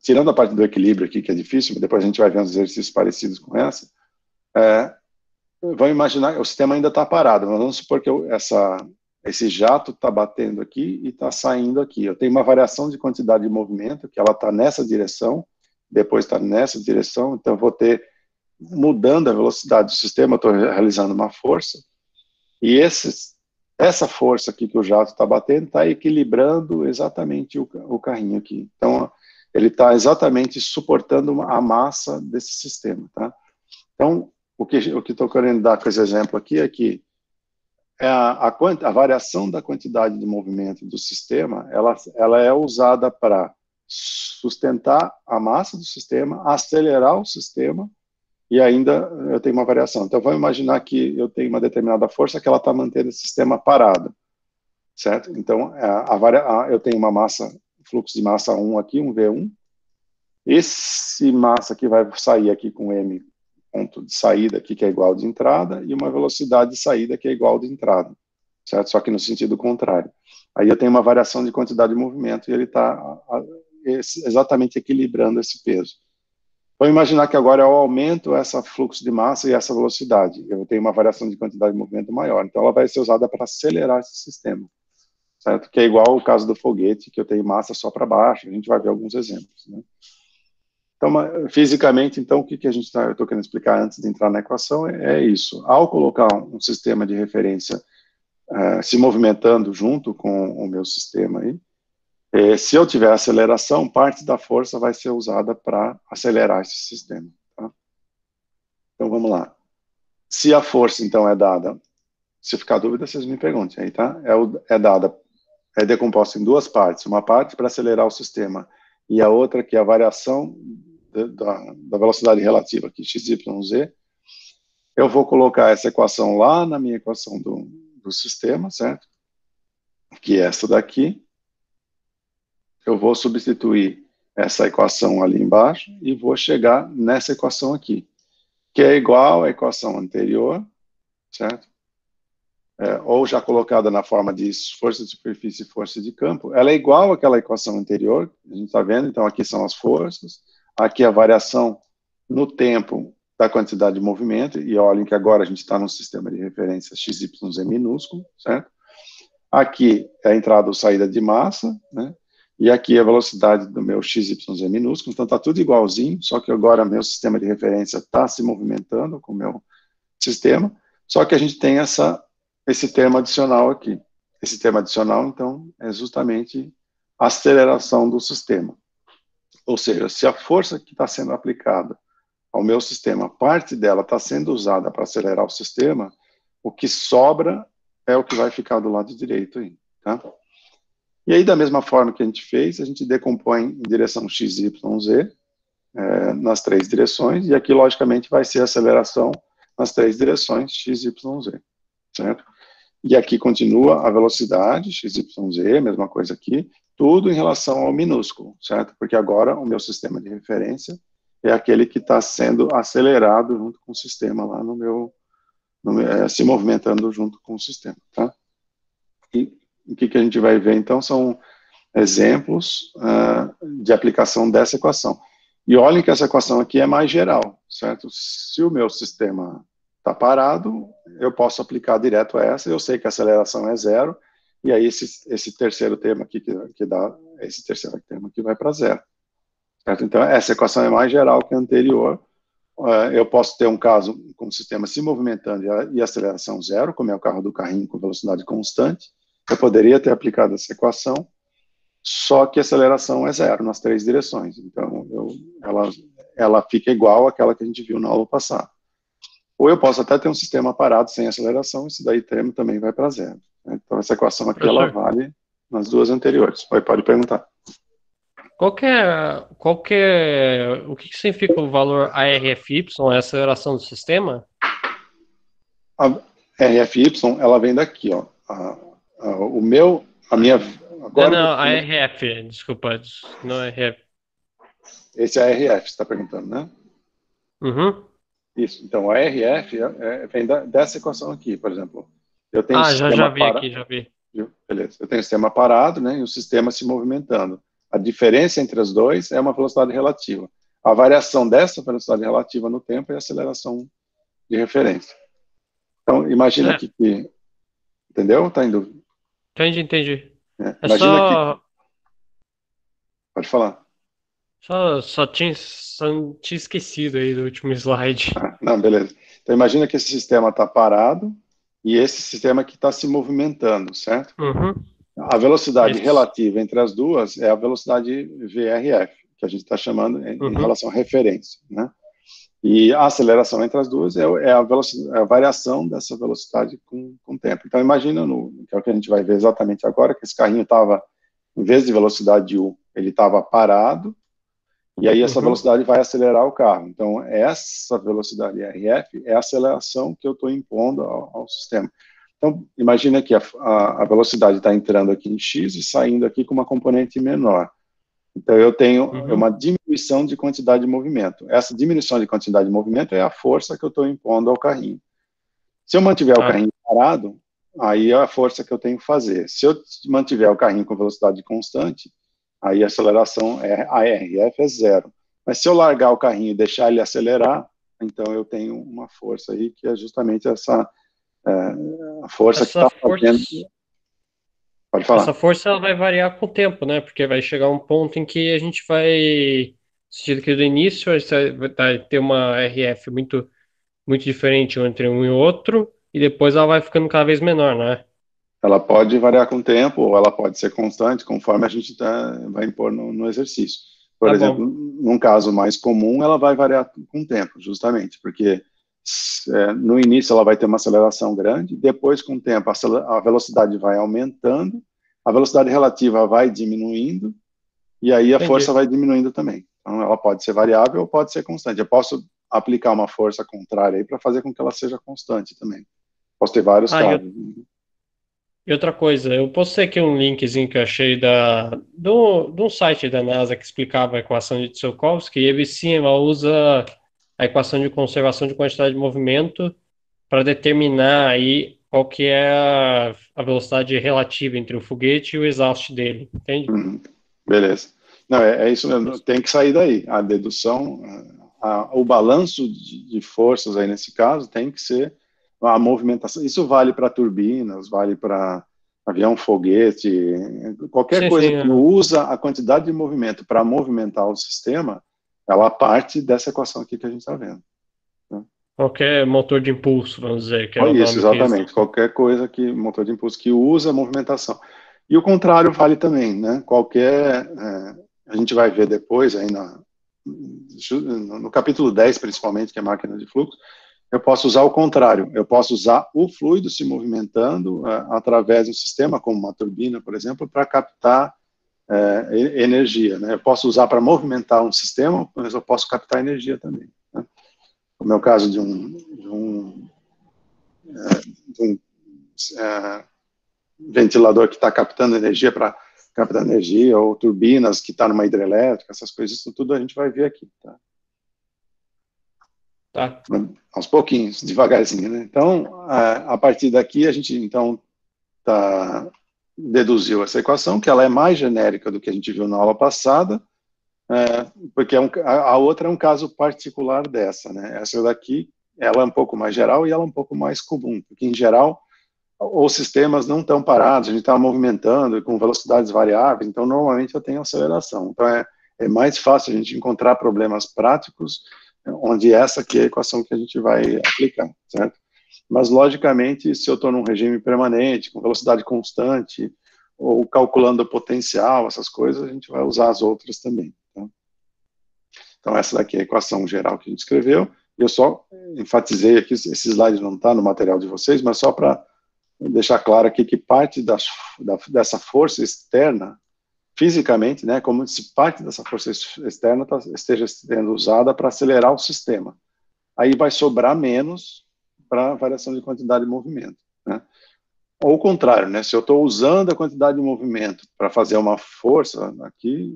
Speaker 1: Tirando a parte do equilíbrio aqui, que é difícil, depois a gente vai ver uns exercícios parecidos com essa, vamos imaginar que o sistema ainda está parado, mas vamos supor que esse jato está batendo aqui e está saindo aqui. Eu tenho uma variação de quantidade de movimento, que ela está nessa direção, depois está nessa direção, então eu vou ter, mudando a velocidade do sistema, eu estou realizando uma força, e essa força aqui que o jato está batendo está equilibrando exatamente o carrinho aqui. Então, ele está exatamente suportando a massa desse sistema, tá? Então, o que estou querendo dar com esse exemplo aqui é que a variação da quantidade de movimento do sistema, ela é usada para sustentar a massa do sistema, acelerar o sistema, e ainda eu tenho uma variação. Então, vamos imaginar que eu tenho uma determinada força que ela está mantendo o sistema parado, certo? Então, eu tenho uma massa, fluxo de massa 1 aqui, um V1. Esse massa aqui vai sair aqui com M ponto de saída aqui, que é igual de entrada, e uma velocidade de saída que é igual de entrada, certo? Só que no sentido contrário. Aí eu tenho uma variação de quantidade de movimento e ele está exatamente equilibrando esse peso. Vamos imaginar que agora eu aumento esse fluxo de massa e essa velocidade. Eu tenho uma variação de quantidade de movimento maior. Então, ela vai ser usada para acelerar esse sistema, certo? Que é igual o caso do foguete, que eu tenho massa só para baixo. A gente vai ver alguns exemplos, né? Então, fisicamente, então, o que eu estou querendo explicar antes de entrar na equação é isso. Ao colocar um sistema de referência se movimentando junto com o meu sistema aí, se eu tiver aceleração, parte da força vai ser usada para acelerar esse sistema. Tá? Então, vamos lá. Se a força, então, é dada, se ficar dúvida, vocês me perguntem aí, tá? É decomposta em duas partes. Uma parte para acelerar o sistema e a outra que é a variação da velocidade relativa, aqui, XYZ. Eu vou colocar essa equação lá na minha equação do sistema, certo? Que é essa daqui. Eu vou substituir essa equação ali embaixo e vou chegar nessa equação aqui, que é igual à equação anterior, certo? Ou já colocada na forma de força de superfície e força de campo, ela é igual àquela equação anterior, a gente está vendo, então aqui são as forças, aqui a variação no tempo da quantidade de movimento, e olhem que agora a gente está num sistema de referência XYZ minúsculo, certo? Aqui é a entrada ou saída de massa, né? E aqui a velocidade do meu XYZ minúsculo, então está tudo igualzinho, só que agora meu sistema de referência está se movimentando com o meu sistema, só que a gente tem esse termo adicional aqui. Esse termo adicional, então, é justamente a aceleração do sistema. Ou seja, se a força que está sendo aplicada ao meu sistema, parte dela está sendo usada para acelerar o sistema, o que sobra é o que vai ficar do lado direito aí, tá? E aí, da mesma forma que a gente fez, a gente decompõe em direção x, y, z, nas três direções, e aqui, logicamente, vai ser a aceleração nas três direções, x, y, z, certo? E aqui continua a velocidade, x, y, z, mesma coisa aqui, tudo em relação ao minúsculo, certo? Porque agora o meu sistema de referência é aquele que está sendo acelerado junto com o sistema lá se movimentando junto com o sistema, tá? E o que a gente vai ver, então, são exemplos de aplicação dessa equação. E olhem que essa equação aqui é mais geral, certo? Se o meu sistema está parado, eu posso aplicar direto a essa, eu sei que a aceleração é zero, e aí esse terceiro termo aqui que dá, esse terceiro termo aqui vai para zero. Certo? Então, essa equação é mais geral que a anterior. Eu posso ter um caso com o sistema se movimentando e aceleração zero, como é o carro do carrinho com velocidade constante. Eu poderia ter aplicado essa equação, só que a aceleração é zero nas três direções. Então, ela fica igual àquela que a gente viu na aula passada. Ou eu posso até ter um sistema parado sem aceleração, esse daí termo também vai para zero. Então, essa equação aqui, ela vale nas duas anteriores. Pode perguntar.
Speaker 2: O que significa o valor ARFY, a aceleração do sistema?
Speaker 1: A RFY, ela vem daqui, ó. Agora
Speaker 2: não, ARF, desculpa, não é RF.
Speaker 1: Esse é a RF, você está perguntando, né?
Speaker 2: Uhum.
Speaker 1: Isso, então a RF vem dessa equação aqui, por exemplo. Eu tenho
Speaker 2: já vi aqui, já vi.
Speaker 1: Beleza, eu tenho o sistema parado, né, e o sistema se movimentando. A diferença entre os dois é uma velocidade relativa. A variação dessa velocidade relativa no tempo é a aceleração de referência. Então, imagina que... Entendeu? Está em dúvida?
Speaker 2: Entendi.
Speaker 1: Imagina que... Pode falar.
Speaker 2: Só tinha esquecido aí do último slide.
Speaker 1: Não, beleza. Então, imagina que esse sistema está parado e esse sistema que está se movimentando, certo?
Speaker 2: Uhum.
Speaker 1: A velocidade relativa entre as duas é a velocidade VRF, que a gente está chamando em relação à referência, né? E a aceleração entre as duas é a, é a variação dessa velocidade com o tempo. Então, imagina, que é o que a gente vai ver exatamente agora, que esse carrinho estava, em vez de velocidade U, ele estava parado, e aí essa velocidade vai acelerar o carro. Então, essa velocidade RF é a aceleração que eu estou impondo ao sistema. Então, imagina que a velocidade está entrando aqui em X e saindo aqui com uma componente menor. Então, eu tenho uma diminuição de quantidade de movimento. Essa diminuição de quantidade de movimento é a força que eu estou impondo ao carrinho. Se eu mantiver o carrinho parado, aí é a força que eu tenho que fazer. Se eu mantiver o carrinho com velocidade constante, aí a aceleração, a RF é zero. Mas se eu largar o carrinho e deixar ele acelerar, então eu tenho uma força aí que é justamente essa a força que está fazendo... Pode falar.
Speaker 2: Essa força ela vai variar com o tempo, né? Porque vai chegar um ponto em que a gente vai, no sentido que do início vai ter uma RF muito diferente entre um e outro, e depois ela vai ficando cada vez menor, né?
Speaker 1: Ela pode variar com o tempo, ou ela pode ser constante, conforme a gente vai impor no exercício. Por exemplo, num caso mais comum, ela vai variar com o tempo, justamente, porque no início ela vai ter uma aceleração grande, depois, com o tempo, a velocidade vai aumentando, a velocidade relativa vai diminuindo, e aí a força vai diminuindo também. Então, ela pode ser variável ou pode ser constante. Eu posso aplicar uma força contrária aí para fazer com que ela seja constante também. Posso ter vários casos.
Speaker 2: E outra coisa, eu postei aqui um linkzinho que eu achei de um site da NASA que explicava a equação de Tsiolkovsky, e ele sim, ela usa a equação de conservação de quantidade de movimento para determinar aí qual que é a velocidade relativa entre o foguete e o exaust dele, entende?
Speaker 1: Beleza. Não, é isso mesmo, tem que sair daí. A dedução, o balanço de forças aí nesse caso tem que ser a movimentação. Isso vale para turbinas, vale para avião, foguete, qualquer coisa que usa a quantidade de movimento para movimentar o sistema, ela parte dessa equação aqui que a gente está vendo.
Speaker 2: Qualquer motor de impulso, vamos dizer, que é o
Speaker 1: Isso,
Speaker 2: nome
Speaker 1: exatamente. Qualquer coisa motor de impulso que usa a movimentação. E o contrário vale também, né? A gente vai ver depois, aí no capítulo 10, principalmente, que é máquina de fluxo, eu posso usar o contrário. Eu posso usar o fluido se movimentando através do sistema, como uma turbina, por exemplo, para captar energia, né? Eu posso usar para movimentar um sistema, mas eu posso captar energia também. Né? No meu caso de um ventilador que está captando energia para captar energia, ou turbinas que está numa hidrelétrica, essas coisas, isso tudo a gente vai ver aqui, tá? Aos pouquinhos, devagarzinho, né? Então, a partir daqui, a gente, então, deduziu essa equação, que ela é mais genérica do que a gente viu na aula passada, porque a outra é um caso particular dessa, né? Essa daqui, ela é um pouco mais geral e ela é um pouco mais comum, porque, em geral, os sistemas não estão parados, a gente está movimentando com velocidades variáveis, então normalmente eu tenho aceleração. Então é mais fácil a gente encontrar problemas práticos, onde essa aqui é a equação que a gente vai aplicar, certo? Mas logicamente, se eu estou num regime permanente, com velocidade constante, ou calculando o potencial, essas coisas, a gente vai usar as outras também. Tá? Então essa daqui é a equação geral que a gente escreveu, e eu só enfatizei aqui, esse slide não está no material de vocês, mas só para deixar claro aqui que parte dessa força externa, fisicamente, né, como se parte dessa força externa esteja sendo usada para acelerar o sistema. Aí vai sobrar menos para variação de quantidade de movimento. Né? Ou o contrário, né, se eu estou usando a quantidade de movimento para fazer uma força aqui,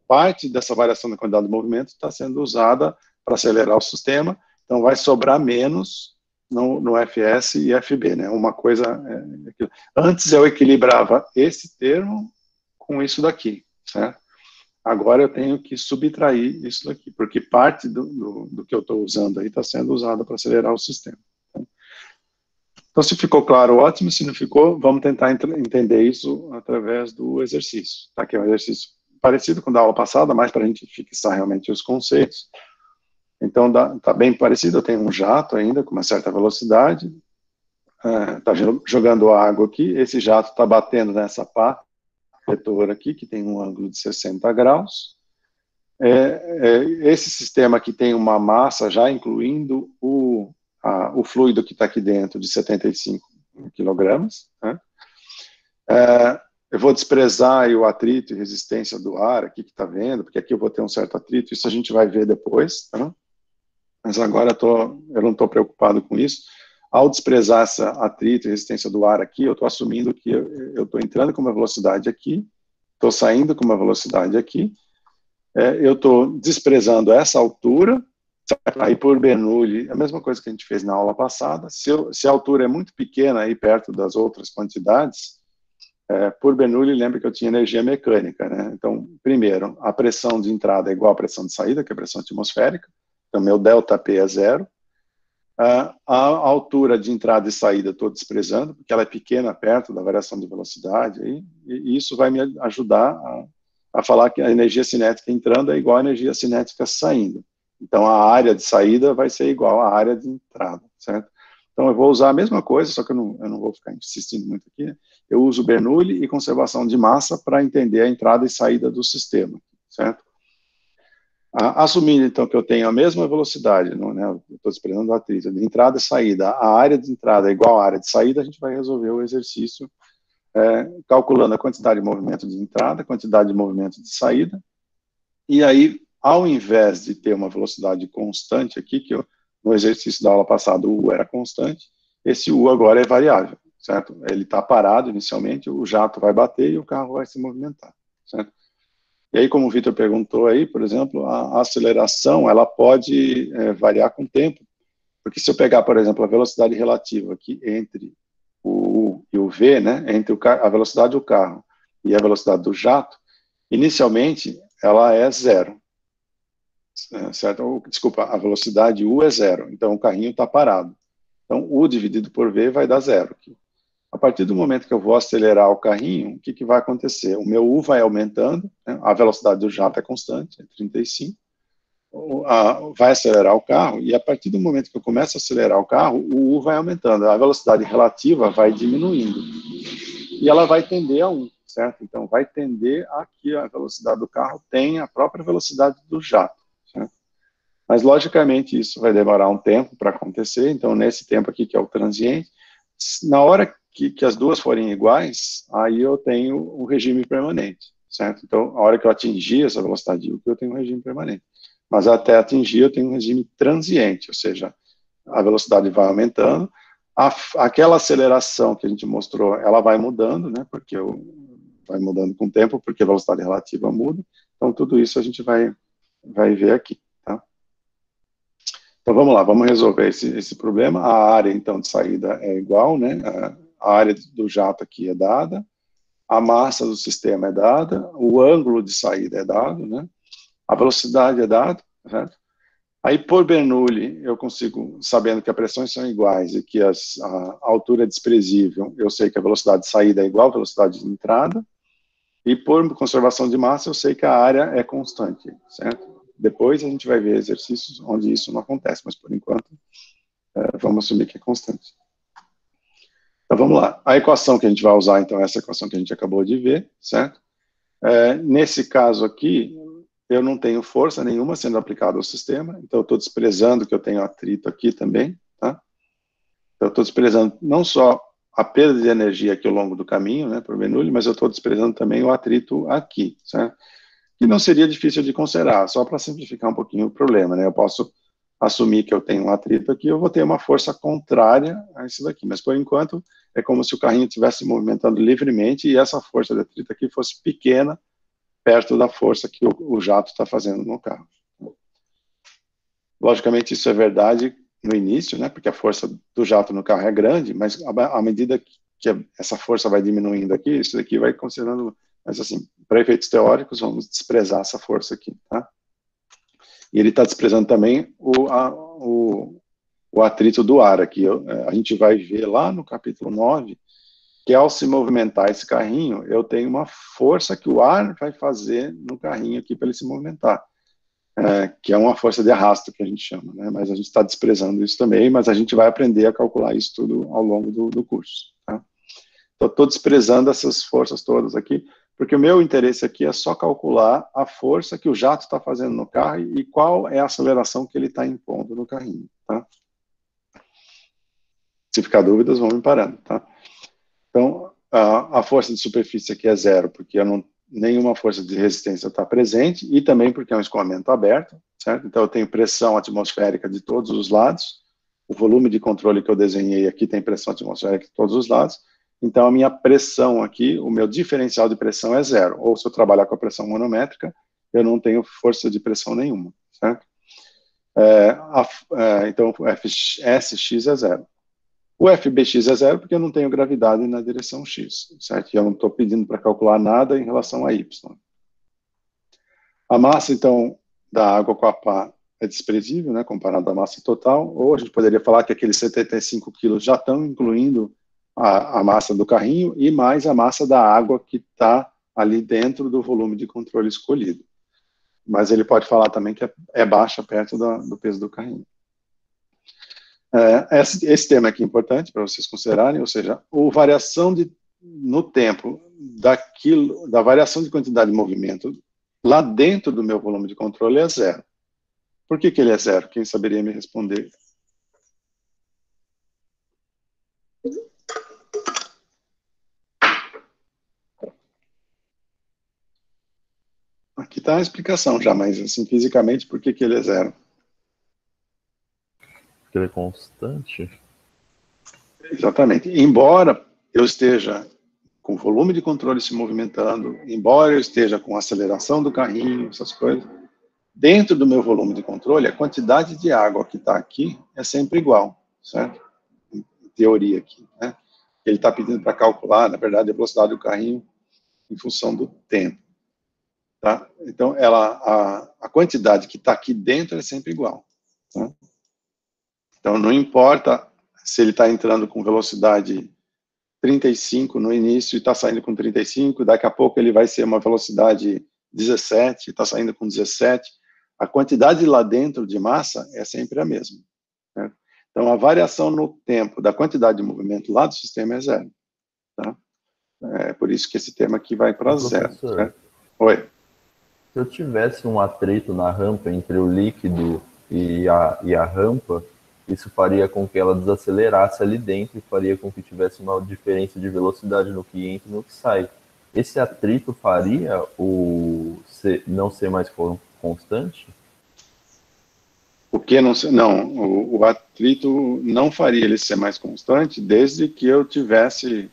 Speaker 1: parte dessa variação da quantidade de movimento está sendo usada para acelerar o sistema, então vai sobrar menos no FS e FB, né? Uma coisa... antes eu equilibrava esse termo com isso daqui, certo? Agora eu tenho que subtrair isso daqui, porque parte do que eu estou usando aí está sendo usado para acelerar o sistema. Então, se ficou claro, ótimo. Se não ficou, vamos tentar entender isso através do exercício. Tá? Que é um exercício parecido com o da aula passada, mais para a gente fixar realmente os conceitos. Então, está bem parecido. Eu tenho um jato ainda, com uma certa velocidade. Está jogando água aqui. Esse jato está batendo nessa pá protetora aqui, que tem um ângulo de 60 graus. esse sistema aqui tem uma massa já incluindo o fluido que está aqui dentro de 75 quilogramas, né? Eu vou desprezar aí o atrito e resistência do ar aqui que está vendo, porque aqui eu vou ter um certo atrito, isso a gente vai ver depois, tá? Mas agora eu não estou preocupado com isso. Ao desprezar essa atrito e resistência do ar aqui, eu estou assumindo que eu estou entrando com uma velocidade aqui, estou saindo com uma velocidade aqui, eu estou desprezando essa altura, aí por Bernoulli, a mesma coisa que a gente fez na aula passada, se a altura é muito pequena aí perto das outras quantidades, por Bernoulli, lembra que eu tinha energia mecânica, né? Então, primeiro, a pressão de entrada é igual à pressão de saída, que é a pressão atmosférica, então meu ΔP é zero. A altura de entrada e saída estou desprezando, porque ela é pequena perto da variação de velocidade, e isso vai me ajudar a falar que a energia cinética entrando é igual à energia cinética saindo. Então, a área de saída vai ser igual à área de entrada, certo? Então, eu vou usar a mesma coisa, só que eu não vou ficar insistindo muito aqui, né? Eu uso Bernoulli e conservação de massa para entender a entrada e saída do sistema, certo? Assumindo, então, que eu tenho a mesma velocidade, né, eu estou desprezando o atrito, de entrada e saída, a área de entrada é igual à área de saída, a gente vai resolver o exercício calculando a quantidade de movimento de entrada, a quantidade de movimento de saída, e aí, ao invés de ter uma velocidade constante aqui, que no exercício da aula passada o U era constante, esse U agora é variável, certo? Ele está parado inicialmente, o jato vai bater e o carro vai se movimentar, certo? E aí, como o Vitor perguntou aí, por exemplo, a aceleração, ela pode variar com o tempo, porque se eu pegar, por exemplo, a velocidade relativa aqui entre o U e o V, né, entre a velocidade do carro e a velocidade do jato, inicialmente ela é zero, certo? Desculpa, a velocidade U é zero, então o carrinho está parado. Então, U dividido por V vai dar zero aqui. A partir do momento que eu vou acelerar o carrinho, o que vai acontecer? O meu U vai aumentando, né? A velocidade do jato é constante, é 35, vai acelerar o carro, e a partir do momento que eu começo a acelerar o carro, o U vai aumentando, a velocidade relativa vai diminuindo, e ela vai tender a 1, certo? Então, vai tender a que a velocidade do carro tenha a própria velocidade do jato, certo? Mas, logicamente, isso vai demorar um tempo para acontecer, então, nesse tempo aqui, que é o transiente, na hora que as duas forem iguais, aí eu tenho o regime permanente, certo? Então, a hora que eu atingir essa velocidade U, eu tenho um regime permanente. Mas até atingir, eu tenho um regime transiente, ou seja, a velocidade vai aumentando, aquela aceleração que a gente mostrou, ela vai mudando, né? Porque vai mudando com o tempo, porque a velocidade relativa muda. Então, tudo isso a gente vai ver aqui, tá? Então, vamos lá, vamos resolver esse problema. A área, então, de saída é igual, né? A área do jato aqui é dada, a massa do sistema é dada, o ângulo de saída é dado, né? A velocidade é dada, certo? Aí, por Bernoulli, eu consigo, sabendo que as pressões são iguais e que a altura é desprezível, eu sei que a velocidade de saída é igual à velocidade de entrada, e por conservação de massa, eu sei que a área é constante, certo? Depois a gente vai ver exercícios onde isso não acontece, mas por enquanto vamos assumir que é constante. Então vamos lá. A equação que a gente vai usar, então, é essa equação que a gente acabou de ver, certo? Nesse caso aqui, eu não tenho força nenhuma sendo aplicada ao sistema, então eu estou desprezando que eu tenho atrito aqui também, tá? Então eu estou desprezando não só a perda de energia aqui ao longo do caminho, né, por Bernoulli, mas eu estou desprezando também o atrito aqui, certo? Que não seria difícil de considerar, só para simplificar um pouquinho o problema, né? Eu posso assumir que eu tenho um atrito aqui, eu vou ter uma força contrária a isso daqui, mas por enquanto é como se o carrinho estivesse movimentando livremente e essa força de atrito aqui fosse pequena perto da força que o jato está fazendo no carro. Logicamente isso é verdade no início, né? Porque a força do jato no carro é grande, mas à medida que essa força vai diminuindo aqui, isso daqui vai considerando. Mas, assim, para efeitos teóricos, vamos desprezar essa força aqui, tá? E ele está desprezando também o atrito do ar aqui. A gente vai ver lá no capítulo 9, que ao se movimentar esse carrinho, eu tenho uma força que o ar vai fazer no carrinho aqui para ele se movimentar, que é uma força de arrasto, que a gente chama, né? Mas a gente está desprezando isso também, mas a gente vai aprender a calcular isso tudo ao longo do curso, tá? Então, estou desprezando essas forças todas aqui. Porque o meu interesse aqui é só calcular a força que o jato está fazendo no carro e qual é a aceleração que ele está impondo no carrinho, tá? Se ficar dúvidas, vão me parando, tá? Então, a força de superfície aqui é zero, porque nenhuma força de resistência está presente, e também porque é um escoamento aberto, certo? Então, eu tenho pressão atmosférica de todos os lados, o volume de controle que eu desenhei aqui tem pressão atmosférica de todos os lados, então a minha pressão aqui, o meu diferencial de pressão é zero, ou se eu trabalhar com a pressão manométrica, eu não tenho força de pressão nenhuma, certo? Então, o Fsx é zero. O Fbx é zero porque eu não tenho gravidade na direção x, certo? E eu não estou pedindo para calcular nada em relação a y. A massa, então, da água com a pá é desprezível, né, comparado à massa total, ou a gente poderia falar que aqueles 75 quilos já estão incluindo a massa do carrinho e mais a massa da água que está ali dentro do volume de controle escolhido. Mas ele pode falar também que é baixa perto do peso do carrinho. Esse tema aqui é importante para vocês considerarem, ou seja, a variação no tempo da variação de quantidade de movimento lá dentro do meu volume de controle é zero. Por que ele é zero? Quem saberia me responder? Aqui está a explicação já, mas assim, fisicamente, por que ele é zero?
Speaker 3: Porque ele é constante?
Speaker 1: Exatamente. Embora eu esteja com o volume de controle se movimentando, embora eu esteja com a aceleração do carrinho, essas coisas, dentro do meu volume de controle, a quantidade de água que está aqui é sempre igual, certo? Em teoria aqui, né? Ele está pedindo para calcular, na verdade, a velocidade do carrinho em função do tempo, tá? Então, a quantidade que está aqui dentro é sempre igual, tá? Então, não importa se ele está entrando com velocidade 35 no início e está saindo com 35, daqui a pouco ele vai ser uma velocidade 17, está saindo com 17, a quantidade lá dentro de massa é sempre a mesma, certo? Então, a variação no tempo da quantidade de movimento lá do sistema é zero, tá? É por isso que esse tema aqui vai para zero, certo? Oi.
Speaker 3: Se eu tivesse um atrito na rampa entre o líquido e a rampa, isso faria com que ela desacelerasse ali dentro e faria com que tivesse uma diferença de velocidade no que entra e no que sai. Esse atrito faria não ser mais constante?
Speaker 1: O que não sei? Não, o atrito não faria ele ser mais constante desde que eu tivesse...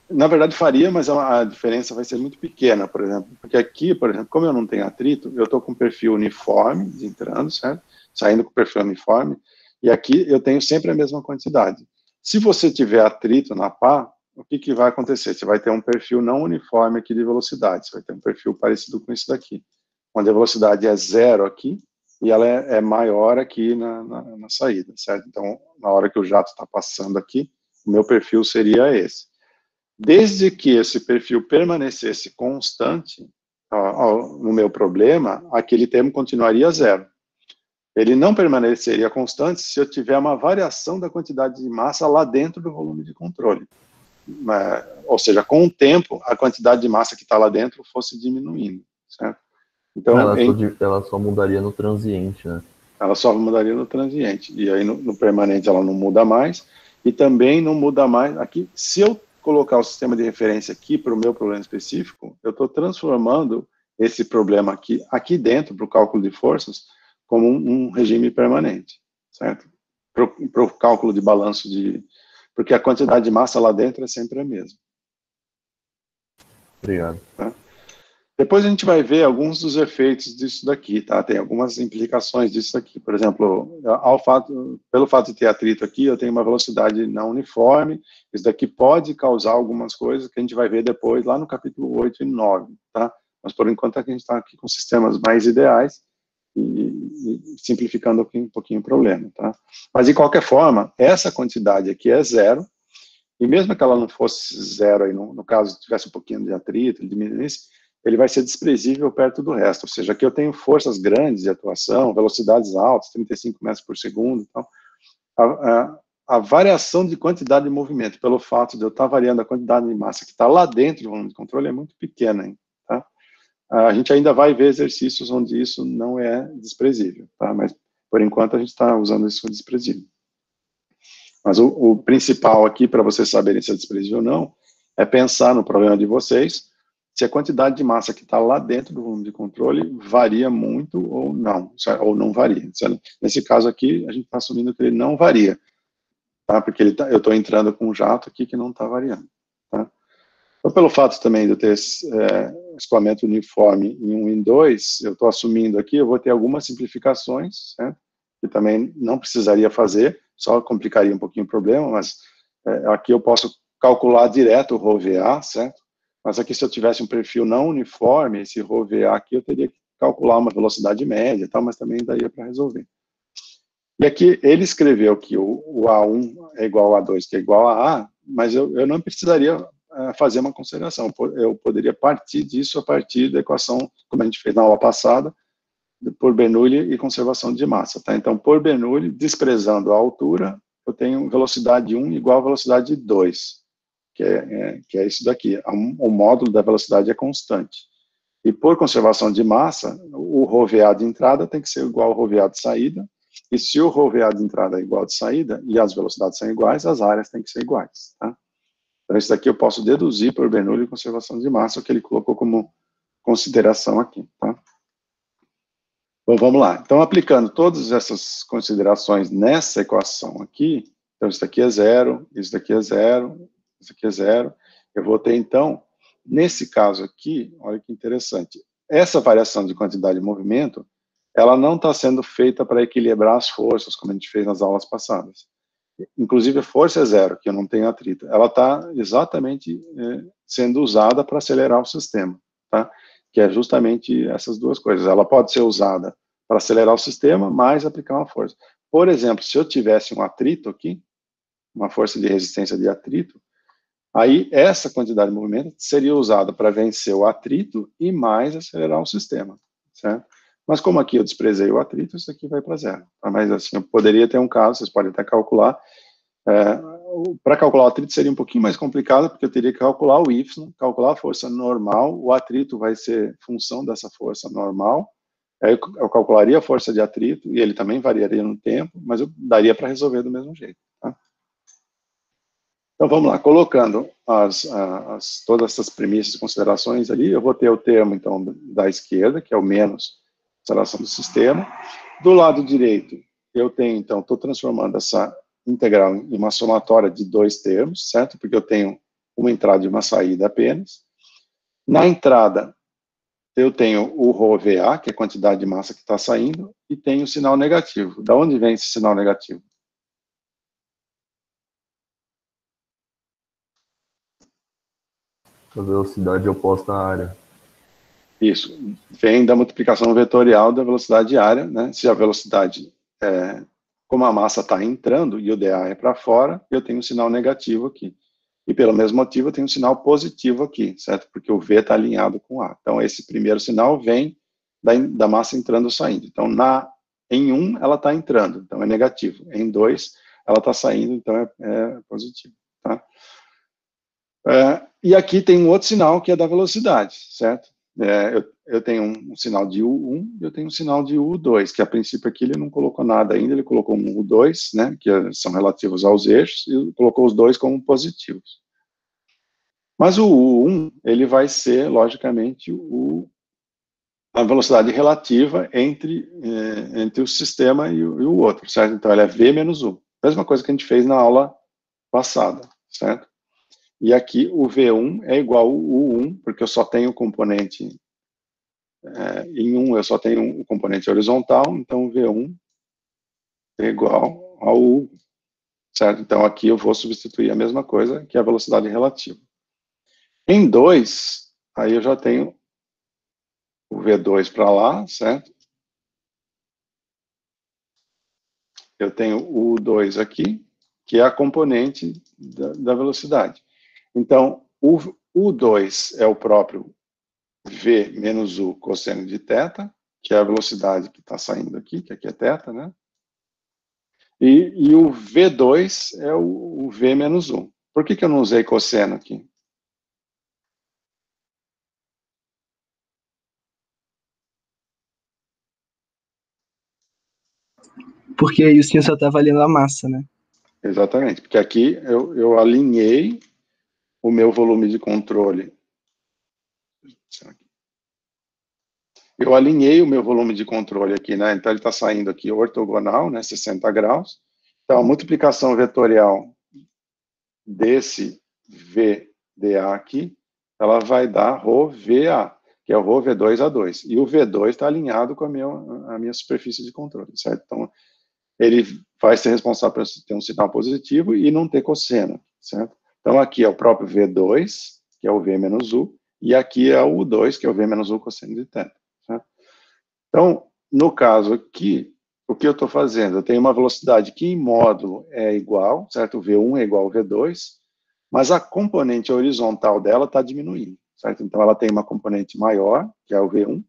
Speaker 1: Na verdade faria, mas a diferença vai ser muito pequena, por exemplo. Porque aqui, por exemplo, como eu não tenho atrito, eu estou com perfil uniforme entrando, certo? Saindo com perfil uniforme, e aqui eu tenho sempre a mesma quantidade. Se você tiver atrito na pá, o que vai acontecer? Você vai ter um perfil não uniforme aqui de velocidade, você vai ter um perfil parecido com isso daqui, onde a velocidade é zero aqui, e ela é maior aqui na saída, certo? Então, na hora que o jato está passando aqui, o meu perfil seria esse. Desde que esse perfil permanecesse constante no meu problema, aquele termo continuaria zero. Ele não permaneceria constante se eu tiver uma variação da quantidade de massa lá dentro do volume de controle. Ou seja, com o tempo, a quantidade de massa que está lá dentro fosse diminuindo, certo? Então,
Speaker 3: ela só mudaria no transiente, né?
Speaker 1: Ela só mudaria no transiente. E aí, no permanente, ela não muda mais. E também não muda mais... Aqui, se eu colocar o sistema de referência aqui para o meu problema específico, eu estou transformando esse problema aqui dentro, para o cálculo de forças, como um regime permanente, certo? Para o cálculo de balanço porque a quantidade de massa lá dentro é sempre a mesma.
Speaker 3: Obrigado.
Speaker 1: Tá? Depois a gente vai ver alguns dos efeitos disso daqui, tá? Tem algumas implicações disso aqui. Por exemplo, pelo fato de ter atrito aqui, eu tenho uma velocidade não uniforme. Isso daqui pode causar algumas coisas que a gente vai ver depois lá no capítulo 8 e 9, tá? Mas por enquanto a gente está aqui com sistemas mais ideais e simplificando um pouquinho o problema, tá? Mas de qualquer forma, essa quantidade aqui é zero, e mesmo que ela não fosse zero, aí no caso tivesse um pouquinho de atrito, ele diminuísse, ele vai ser desprezível perto do resto, ou seja, aqui eu tenho forças grandes de atuação, velocidades altas, 35 metros por segundo, então, a variação de quantidade de movimento, pelo fato de eu estar variando a quantidade de massa que está lá dentro do volume de controle, é muito pequena, hein, tá? A gente ainda vai ver exercícios onde isso não é desprezível, tá? Mas, por enquanto, a gente está usando isso como desprezível. Mas o principal aqui, para vocês saberem se é desprezível ou não, é pensar no problema de vocês, se a quantidade de massa que está lá dentro do volume de controle varia muito ou não varia. Nesse caso aqui, a gente está assumindo que ele não varia, tá? Porque eu estou entrando com um jato aqui que não está variando, tá? Então, pelo fato também de eu ter escoamento uniforme em 1 e em 2, eu estou assumindo aqui, eu vou ter algumas simplificações, certo? Que também não precisaria fazer, só complicaria um pouquinho o problema, mas aqui eu posso calcular direto o ρVA, certo? Mas aqui, se eu tivesse um perfil não uniforme, esse ρVA aqui, eu teria que calcular uma velocidade média e tal, mas também daria para resolver. E aqui, ele escreveu que o A1 é igual a A2, que é igual a A, mas eu não precisaria fazer uma consideração. Eu poderia partir disso a partir da equação, como a gente fez na aula passada, por Bernoulli e conservação de massa, tá? Então, por Bernoulli, desprezando a altura, eu tenho velocidade 1 igual a velocidade 2, que é isso daqui. O módulo da velocidade é constante. E por conservação de massa, o ρVA de entrada tem que ser igual ao ρVA de saída, e se o ρVA de entrada é igual ao de saída, e as velocidades são iguais, as áreas têm que ser iguais, tá? Então, isso daqui eu posso deduzir por Bernoulli e conservação de massa, o que ele colocou como consideração aqui, tá? Bom, vamos lá. Então, aplicando todas essas considerações nessa equação aqui, então, isso daqui é 0, isso daqui é 0, isso aqui é 0, eu vou ter, então, nesse caso aqui, olha que interessante, essa variação de quantidade de movimento, ela não está sendo feita para equilibrar as forças, como a gente fez nas aulas passadas. Inclusive, a força é 0, que eu não tenho atrito. Ela está exatamente sendo usada para acelerar o sistema, tá? Que é justamente essas duas coisas. Ela pode ser usada para acelerar o sistema, mas aplicar uma força. Por exemplo, se eu tivesse um atrito aqui, uma força de resistência de atrito, aí essa quantidade de movimento seria usada para vencer o atrito e mais acelerar o sistema, certo? Mas como aqui eu desprezei o atrito, isso aqui vai para 0. Tá? Mas assim, eu poderia ter um caso, vocês podem até calcular. Para calcular o atrito seria um pouquinho mais complicado, porque eu teria que calcular o Y, calcular a força normal, o atrito vai ser função dessa força normal, aí eu calcularia a força de atrito, e ele também variaria no tempo, mas eu daria para resolver do mesmo jeito. Tá? Então vamos lá, colocando todas essas premissas e considerações ali, eu vou ter o termo, então, da esquerda, que é o menos aceleração do sistema. Do lado direito, eu tenho, então, estou transformando essa integral em uma somatória de dois termos, certo? Porque eu tenho uma entrada e uma saída apenas. Na entrada, eu tenho o ρVA, que é a quantidade de massa que está saindo, e tenho o sinal negativo. Da onde vem esse sinal negativo?
Speaker 3: A velocidade oposta à área.
Speaker 1: Isso, vem da multiplicação vetorial da velocidade área, né? Se a velocidade, como a massa está entrando e o dA é para fora, eu tenho um sinal negativo aqui. E pelo mesmo motivo eu tenho um sinal positivo aqui, certo? Porque o V está alinhado com A. Então esse primeiro sinal vem da massa entrando ou saindo. Então em 1 ela está entrando, então é negativo. Em 2 ela está saindo, então é positivo, tá? E aqui tem um outro sinal que é da velocidade, certo? Eu tenho um sinal de U1 e eu tenho um sinal de U2, que a princípio aqui ele não colocou nada ainda, ele colocou um U2, né, que são relativos aos eixos, e colocou os dois como positivos. Mas o U1, ele vai ser, logicamente, a velocidade relativa entre o sistema e o outro, certo? Então, ela é V menos U. Mesma coisa que a gente fez na aula passada, certo? E aqui o V1 é igual ao U1, porque eu só tenho o componente, em 1 eu só tenho o componente horizontal, então o V1 é igual ao U, certo? Então aqui eu vou substituir a mesma coisa, que é a velocidade relativa. Em 2, aí eu já tenho o V2 para lá, certo? Eu tenho o U2 aqui, que é a componente da velocidade. Então, o U2 é o próprio V menos U cosseno de θ, que é a velocidade que está saindo aqui, que aqui é θ, né? E o V2 é o V menos 1. Por que eu não usei cosseno aqui?
Speaker 4: Porque aí o sim só está valendo a massa, né?
Speaker 1: Exatamente, porque aqui eu alinhei o meu volume de controle. Eu alinhei o meu volume de controle aqui, né? Então ele está saindo aqui ortogonal, né? 60 graus. Então a multiplicação vetorial desse VDA aqui, ela vai dar ρVA, que é o ρ V2A2. E o V2 está alinhado com a minha superfície de controle, certo? Então ele vai ser responsável por ter um sinal positivo e não ter cosseno, certo? Então aqui é o próprio V2, que é o V menos U, e aqui é o U2, que é o V menos U cosseno de θ. Certo? Então, no caso aqui, o que eu estou fazendo? Eu tenho uma velocidade que em módulo é igual, certo? O V1 é igual ao V2, mas a componente horizontal dela está diminuindo, certo? Então ela tem uma componente maior, que é o V1,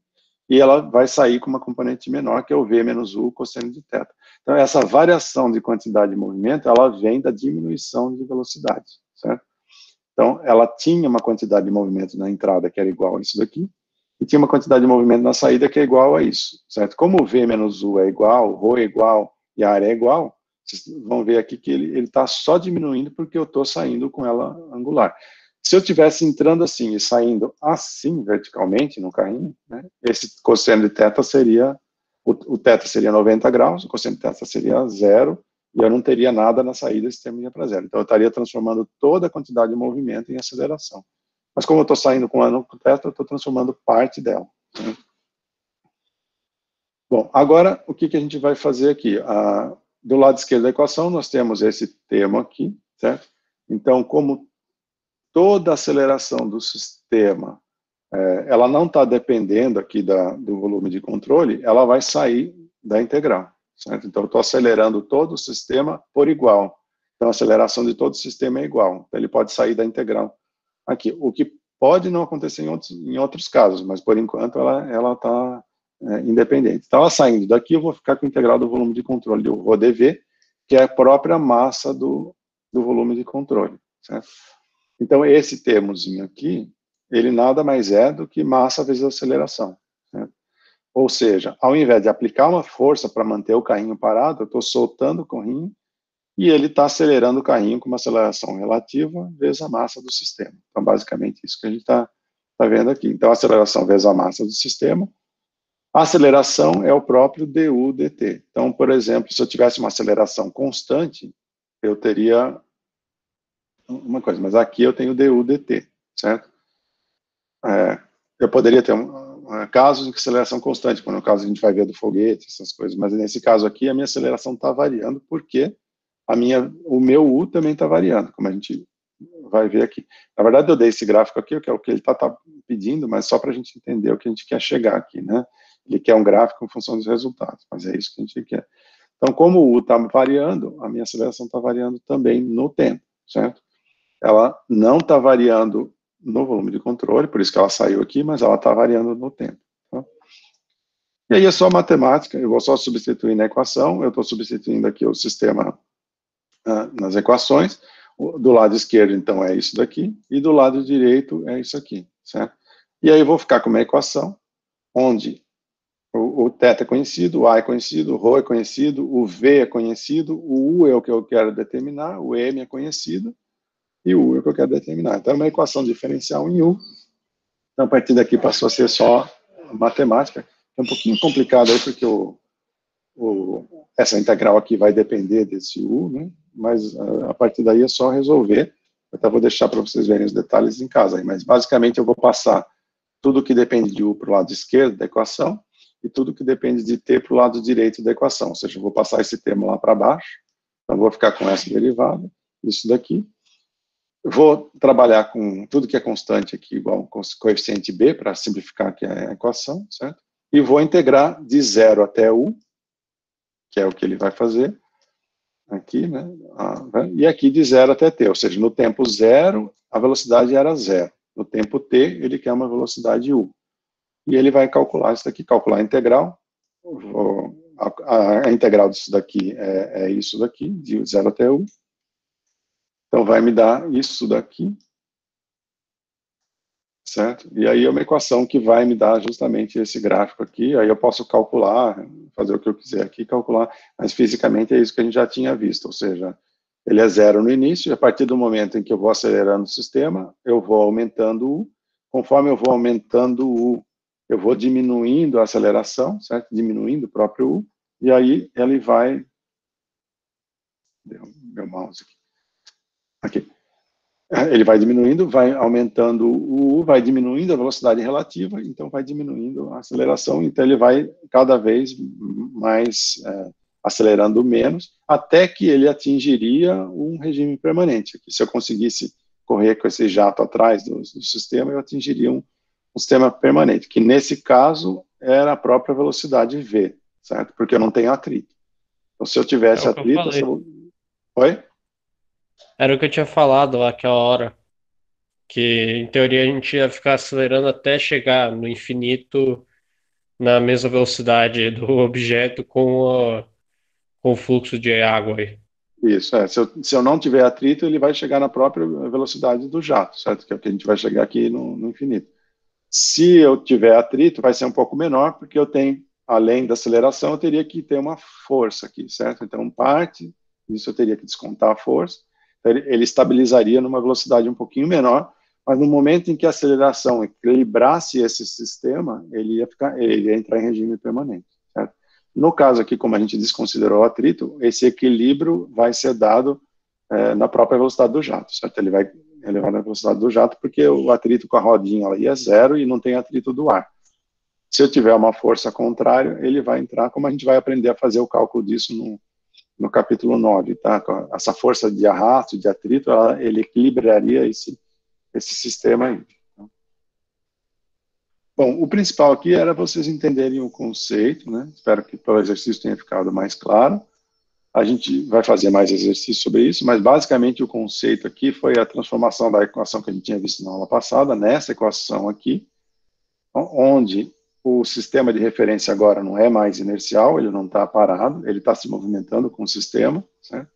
Speaker 1: e ela vai sair com uma componente menor, que é o V menos U cosseno de θ. Então, essa variação de quantidade de movimento, ela vem da diminuição de velocidade, certo? Então, ela tinha uma quantidade de movimento na entrada que era igual a isso daqui, e tinha uma quantidade de movimento na saída que é igual a isso, certo? Como o V menos U é igual, ρ é igual e a área é igual, vocês vão ver aqui que ele está só diminuindo porque eu estou saindo com ela angular. Se eu estivesse entrando assim e saindo assim verticalmente no carrinho, né, esse cosseno de θ seria, o θ seria 90 graus, o cosseno de θ seria 0, e eu não teria nada na saída, esse termo ia para 0. Então eu estaria transformando toda a quantidade de movimento em aceleração. Mas como eu estou saindo com ela no θ, eu estou transformando parte dela. Né? Bom, agora o que a gente vai fazer aqui? Do lado esquerdo da equação, nós temos esse termo aqui, certo? Então, como toda a aceleração do sistema, ela não está dependendo aqui do volume de controle, ela vai sair da integral, certo? Então, eu estou acelerando todo o sistema por igual. Então, a aceleração de todo o sistema é igual. Então, ele pode sair da integral aqui. O que pode não acontecer em outros casos, mas, por enquanto, ela está independente. Então, ela saindo daqui, eu vou ficar com a integral do volume de controle, o ρdV, que é a própria massa do volume de controle, certo? Então, esse termozinho aqui, ele nada mais é do que massa vezes aceleração. Certo? Ou seja, ao invés de aplicar uma força para manter o carrinho parado, eu estou soltando o carrinho e ele está acelerando o carrinho com uma aceleração relativa vezes a massa do sistema. Então, basicamente, isso que a gente está vendo aqui. Então, a aceleração vezes a massa do sistema. A aceleração é o próprio du dt. Então, por exemplo, se eu tivesse uma aceleração constante, eu teria uma coisa, mas aqui eu tenho du dt, certo? Eu poderia ter casos de aceleração constante, como no caso a gente vai ver do foguete, essas coisas, mas nesse caso aqui a minha aceleração está variando porque o meu U também está variando, como a gente vai ver aqui. Na verdade eu dei esse gráfico aqui, que é o que ele está pedindo, mas só para a gente entender o que a gente quer chegar aqui, né? Ele quer um gráfico em função dos resultados, mas é isso que a gente quer. Então, como o U está variando, a minha aceleração está variando também no tempo, certo? Ela não está variando no volume de controle, por isso que ela saiu aqui, mas ela está variando no tempo. Tá? E aí é só matemática, eu vou só substituir na equação, eu estou substituindo aqui o sistema nas equações, do lado esquerdo, então, é isso daqui, e do lado direito é isso aqui, certo? E aí eu vou ficar com uma equação, onde o θ é conhecido, o A é conhecido, o ρ é conhecido, o V é conhecido, o U é o que eu quero determinar, o M é conhecido, e o U é o que eu quero determinar. Então, é uma equação diferencial em U. Então, a partir daqui passou a ser só matemática. É um pouquinho complicado aí, porque essa integral aqui vai depender desse U, né? Mas a partir daí é só resolver. Eu até vou deixar para vocês verem os detalhes em casa aí, mas basicamente eu vou passar tudo que depende de U para o lado esquerdo da equação e tudo que depende de T para o lado direito da equação. Ou seja, eu vou passar esse termo lá para baixo, então vou ficar com essa derivada, isso daqui. Vou trabalhar com tudo que é constante aqui, igual com coeficiente B, para simplificar aqui a equação, certo? E vou integrar de 0 até U, que é o que ele vai fazer, aqui, né? E aqui de 0 até T, ou seja, no tempo 0, a velocidade era 0. No tempo T, ele quer uma velocidade U. E ele vai calcular isso daqui, calcular a integral, vou a integral disso daqui é isso daqui, de 0 até 1. Então, vai me dar isso daqui, certo? E aí é uma equação que vai me dar justamente esse gráfico aqui, aí eu posso calcular, fazer o que eu quiser aqui, calcular, mas fisicamente é isso que a gente já tinha visto, ou seja, ele é 0 no início, e a partir do momento em que eu vou acelerando o sistema, eu vou aumentando U, conforme eu vou aumentando U, eu vou diminuindo a aceleração, certo? Diminuindo o próprio U, e aí ele vai... Deu meu mouse aqui. Ele vai diminuindo, vai aumentando o U, vai diminuindo a velocidade relativa, então vai diminuindo a aceleração, então ele vai cada vez mais acelerando menos, até que ele atingiria um regime permanente. Aqui, se eu conseguisse correr com esse jato atrás do sistema, eu atingiria um sistema permanente, que nesse caso era a própria velocidade V, certo? Porque eu não tenho atrito. Então, se eu tivesse atrito... Oi?
Speaker 2: Era o que eu tinha falado lá aquela hora, que em teoria a gente ia ficar acelerando até chegar no infinito na mesma velocidade do objeto com o fluxo de água aí.
Speaker 1: Isso, se eu não tiver atrito, ele vai chegar na própria velocidade do jato, certo? Que é o que a gente vai chegar aqui no infinito. Se eu tiver atrito, vai ser um pouco menor, porque eu tenho, além da aceleração, eu teria que ter uma força aqui, certo? Então, parte disso eu teria que descontar a força. Então, ele estabilizaria numa velocidade um pouquinho menor, mas no momento em que a aceleração equilibrasse esse sistema, ele ia entrar em regime permanente, certo? No caso aqui, como a gente desconsiderou o atrito, esse equilíbrio vai ser dado na própria velocidade do jato, certo? Ele vai na velocidade do jato porque o atrito com a rodinha aí é 0 e não tem atrito do ar. Se eu tiver uma força contrária, ele vai entrar, como a gente vai aprender a fazer o cálculo disso no capítulo 9, tá? Essa força de arrasto, de atrito, ele equilibraria esse sistema aí. Bom, o principal aqui era vocês entenderem o conceito, né? Espero que pelo exercício tenha ficado mais claro. A gente vai fazer mais exercícios sobre isso, mas basicamente o conceito aqui foi a transformação da equação que a gente tinha visto na aula passada, nessa equação aqui, onde o sistema de referência agora não é mais inercial, ele não está parado, ele está se movimentando com o sistema, certo?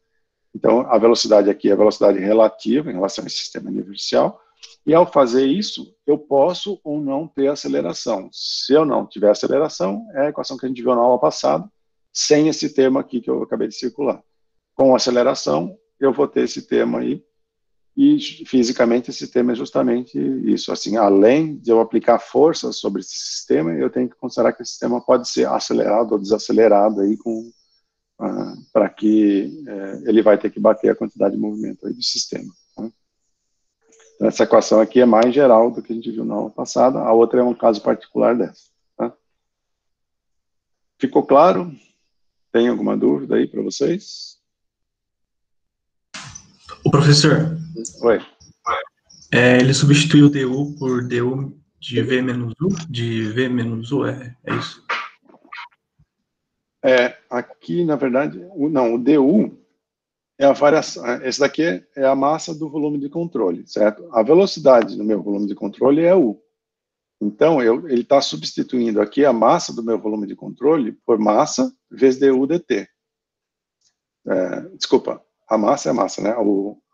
Speaker 1: Então, a velocidade aqui é a velocidade relativa em relação ao sistema inercial, e ao fazer isso, eu posso ou não ter aceleração. Se eu não tiver aceleração, é a equação que a gente viu na aula passada, sem esse termo aqui que eu acabei de circular. Com aceleração, eu vou ter esse termo aí, e fisicamente esse termo é justamente isso. Assim, além de eu aplicar força sobre esse sistema, eu tenho que considerar que esse sistema pode ser acelerado ou desacelerado aí para que ele vai ter que bater a quantidade de movimento aí do sistema. Tá? Então, essa equação aqui é mais geral do que a gente viu na aula passada, a outra é um caso particular dessa. Tá? Ficou claro? Tem alguma dúvida aí para vocês?
Speaker 5: O professor.
Speaker 1: Oi.
Speaker 5: Ele substituiu o DU por DU de V menos U? De V menos U, é isso?
Speaker 1: Aqui, na verdade, o DU é a variação, esse daqui é a massa do volume de controle, certo? A velocidade do meu volume de controle é U. Então, ele está substituindo aqui a massa do meu volume de controle por massa vezes DU dt. Desculpa, a massa é massa, né?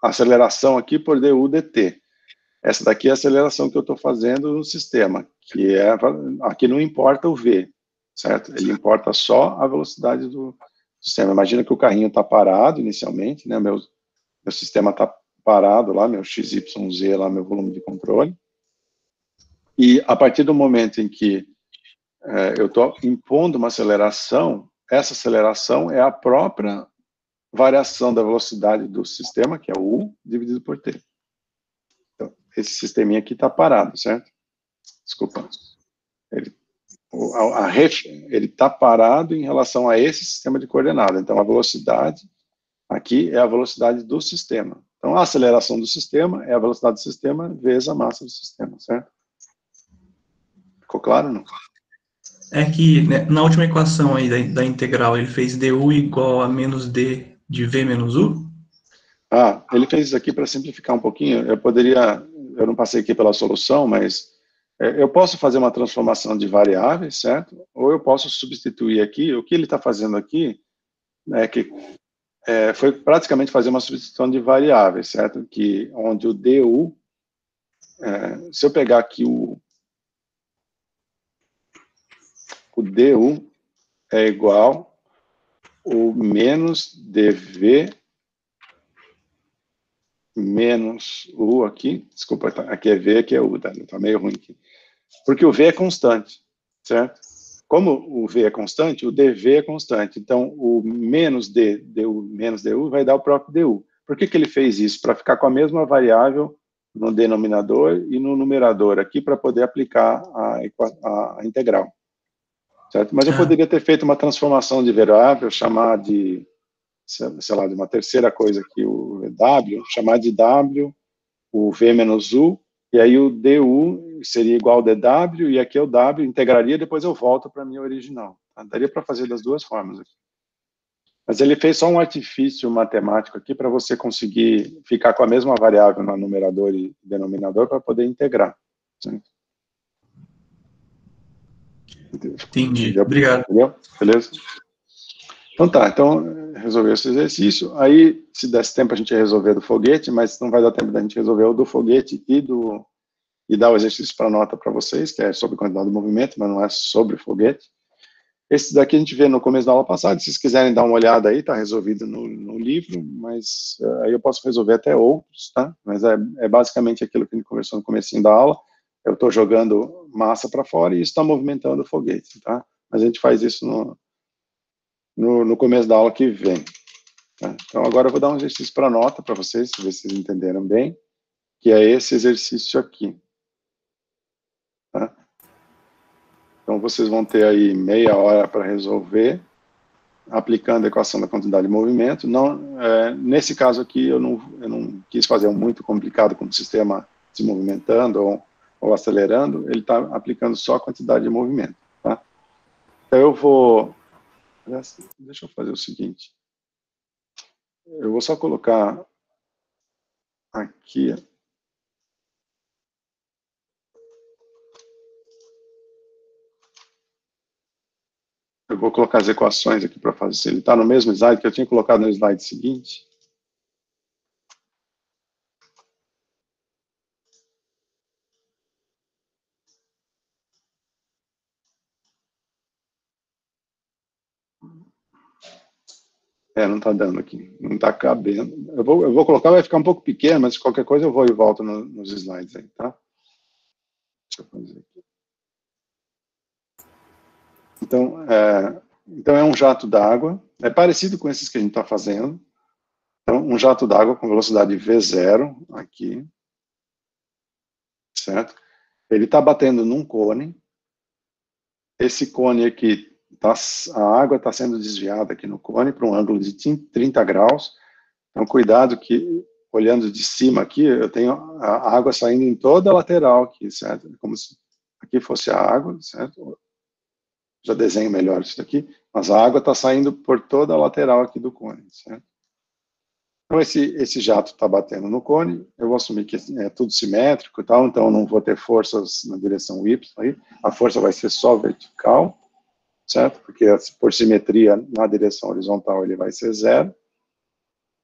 Speaker 1: A aceleração aqui por DU dt. Essa daqui é a aceleração que eu estou fazendo no sistema, que aqui não importa o V, certo? Ele importa só a velocidade do sistema. Imagina que o carrinho está parado inicialmente, né? Meu sistema está parado lá, meu XYZ lá, meu volume de controle. E a partir do momento em que eu estou impondo uma aceleração, essa aceleração é a própria variação da velocidade do sistema, que é o U, dividido por T. Então, esse sisteminha aqui está parado, certo? Desculpa. Ele está parado em relação a esse sistema de coordenada. Então, a velocidade aqui é a velocidade do sistema. Então, a aceleração do sistema é a velocidade do sistema vezes a massa do sistema, certo? Ficou claro ou não?
Speaker 5: É que, né, na última equação aí da integral, ele fez DU igual a menos D de V menos U?
Speaker 1: Ele fez isso aqui para simplificar um pouquinho. Eu não passei aqui pela solução, mas Eu posso fazer uma transformação de variáveis, certo? Ou eu posso substituir aqui, o que ele está fazendo aqui, foi praticamente fazer uma substituição de variáveis, certo? Onde o DU, se eu pegar aqui o DU é igual o menos DV menos U aqui, desculpa, aqui é V, aqui é U, tá meio ruim aqui. Porque o V é constante, certo? Como o V é constante, o DV é constante. Então, o menos DU menos DU vai dar o próprio DU. Por que ele fez isso? Para ficar com a mesma variável no denominador e no numerador aqui, para poder aplicar a integral. Certo? Mas eu poderia ter feito uma transformação de variável, chamar de, sei lá, de uma terceira coisa aqui, o W, chamar de W, o V menos U, e aí o DU seria igual ao DW, e aqui é o W, integraria, depois eu volto para a minha original. Tá? Daria para fazer das duas formas aqui. Mas ele fez só um artifício matemático aqui para você conseguir ficar com a mesma variável no numerador e denominador para poder integrar. Certo?
Speaker 5: Entendi.
Speaker 1: Entendeu?
Speaker 5: Obrigado.
Speaker 1: Entendeu? Beleza? Então tá, então resolveu esse exercício. Aí, se desse tempo, a gente ia resolver do foguete, mas não vai dar tempo da gente resolver o do foguete e dar o exercício para nota para vocês, que é sobre quantidade de movimento, mas não é sobre foguete. Esse daqui a gente vê no começo da aula passada, se vocês quiserem dar uma olhada aí, está resolvido no livro, mas aí eu posso resolver até outros, tá? Mas é basicamente aquilo que a gente conversou no comecinho da aula. Eu estou jogando massa para fora e isso está movimentando o foguete, tá? Mas a gente faz isso no começo da aula que vem. Tá? Então, agora eu vou dar um exercício para nota para vocês, ver se vocês entenderam bem, que é esse exercício aqui. Tá? Então, vocês vão ter aí meia hora para resolver, aplicando a equação da quantidade de movimento. Nesse caso aqui, eu não quis fazer um muito complicado como o sistema se movimentando ou acelerando, ele está aplicando só a quantidade de movimento. Tá? Então, eu vou... Deixa eu fazer o seguinte. Eu vou só colocar aqui... Eu vou colocar as equações aqui para fazer. Ele está no mesmo slide que eu tinha colocado no slide seguinte. Não está dando aqui. Não está cabendo. Eu vou colocar, vai ficar um pouco pequeno, mas qualquer coisa eu vou e volto nos slides aí, tá? Deixa eu fazer aqui. Então é um jato d'água. É parecido com esses que a gente está fazendo. Então, um jato d'água com velocidade V0 aqui. Certo? Ele está batendo num cone. Esse cone aqui, a água está sendo desviada aqui no cone para um ângulo de 30 graus. Então, cuidado que, olhando de cima aqui, eu tenho a água saindo em toda a lateral aqui, certo? Como se aqui fosse a água, certo? Já desenho melhor isso daqui. Mas a água está saindo por toda a lateral aqui do cone, certo? Então, esse jato está batendo no cone, eu vou assumir que é tudo simétrico e tal, então não vou ter forças na direção Y aí, a força vai ser só vertical, certo? Porque por simetria na direção horizontal ele vai ser 0.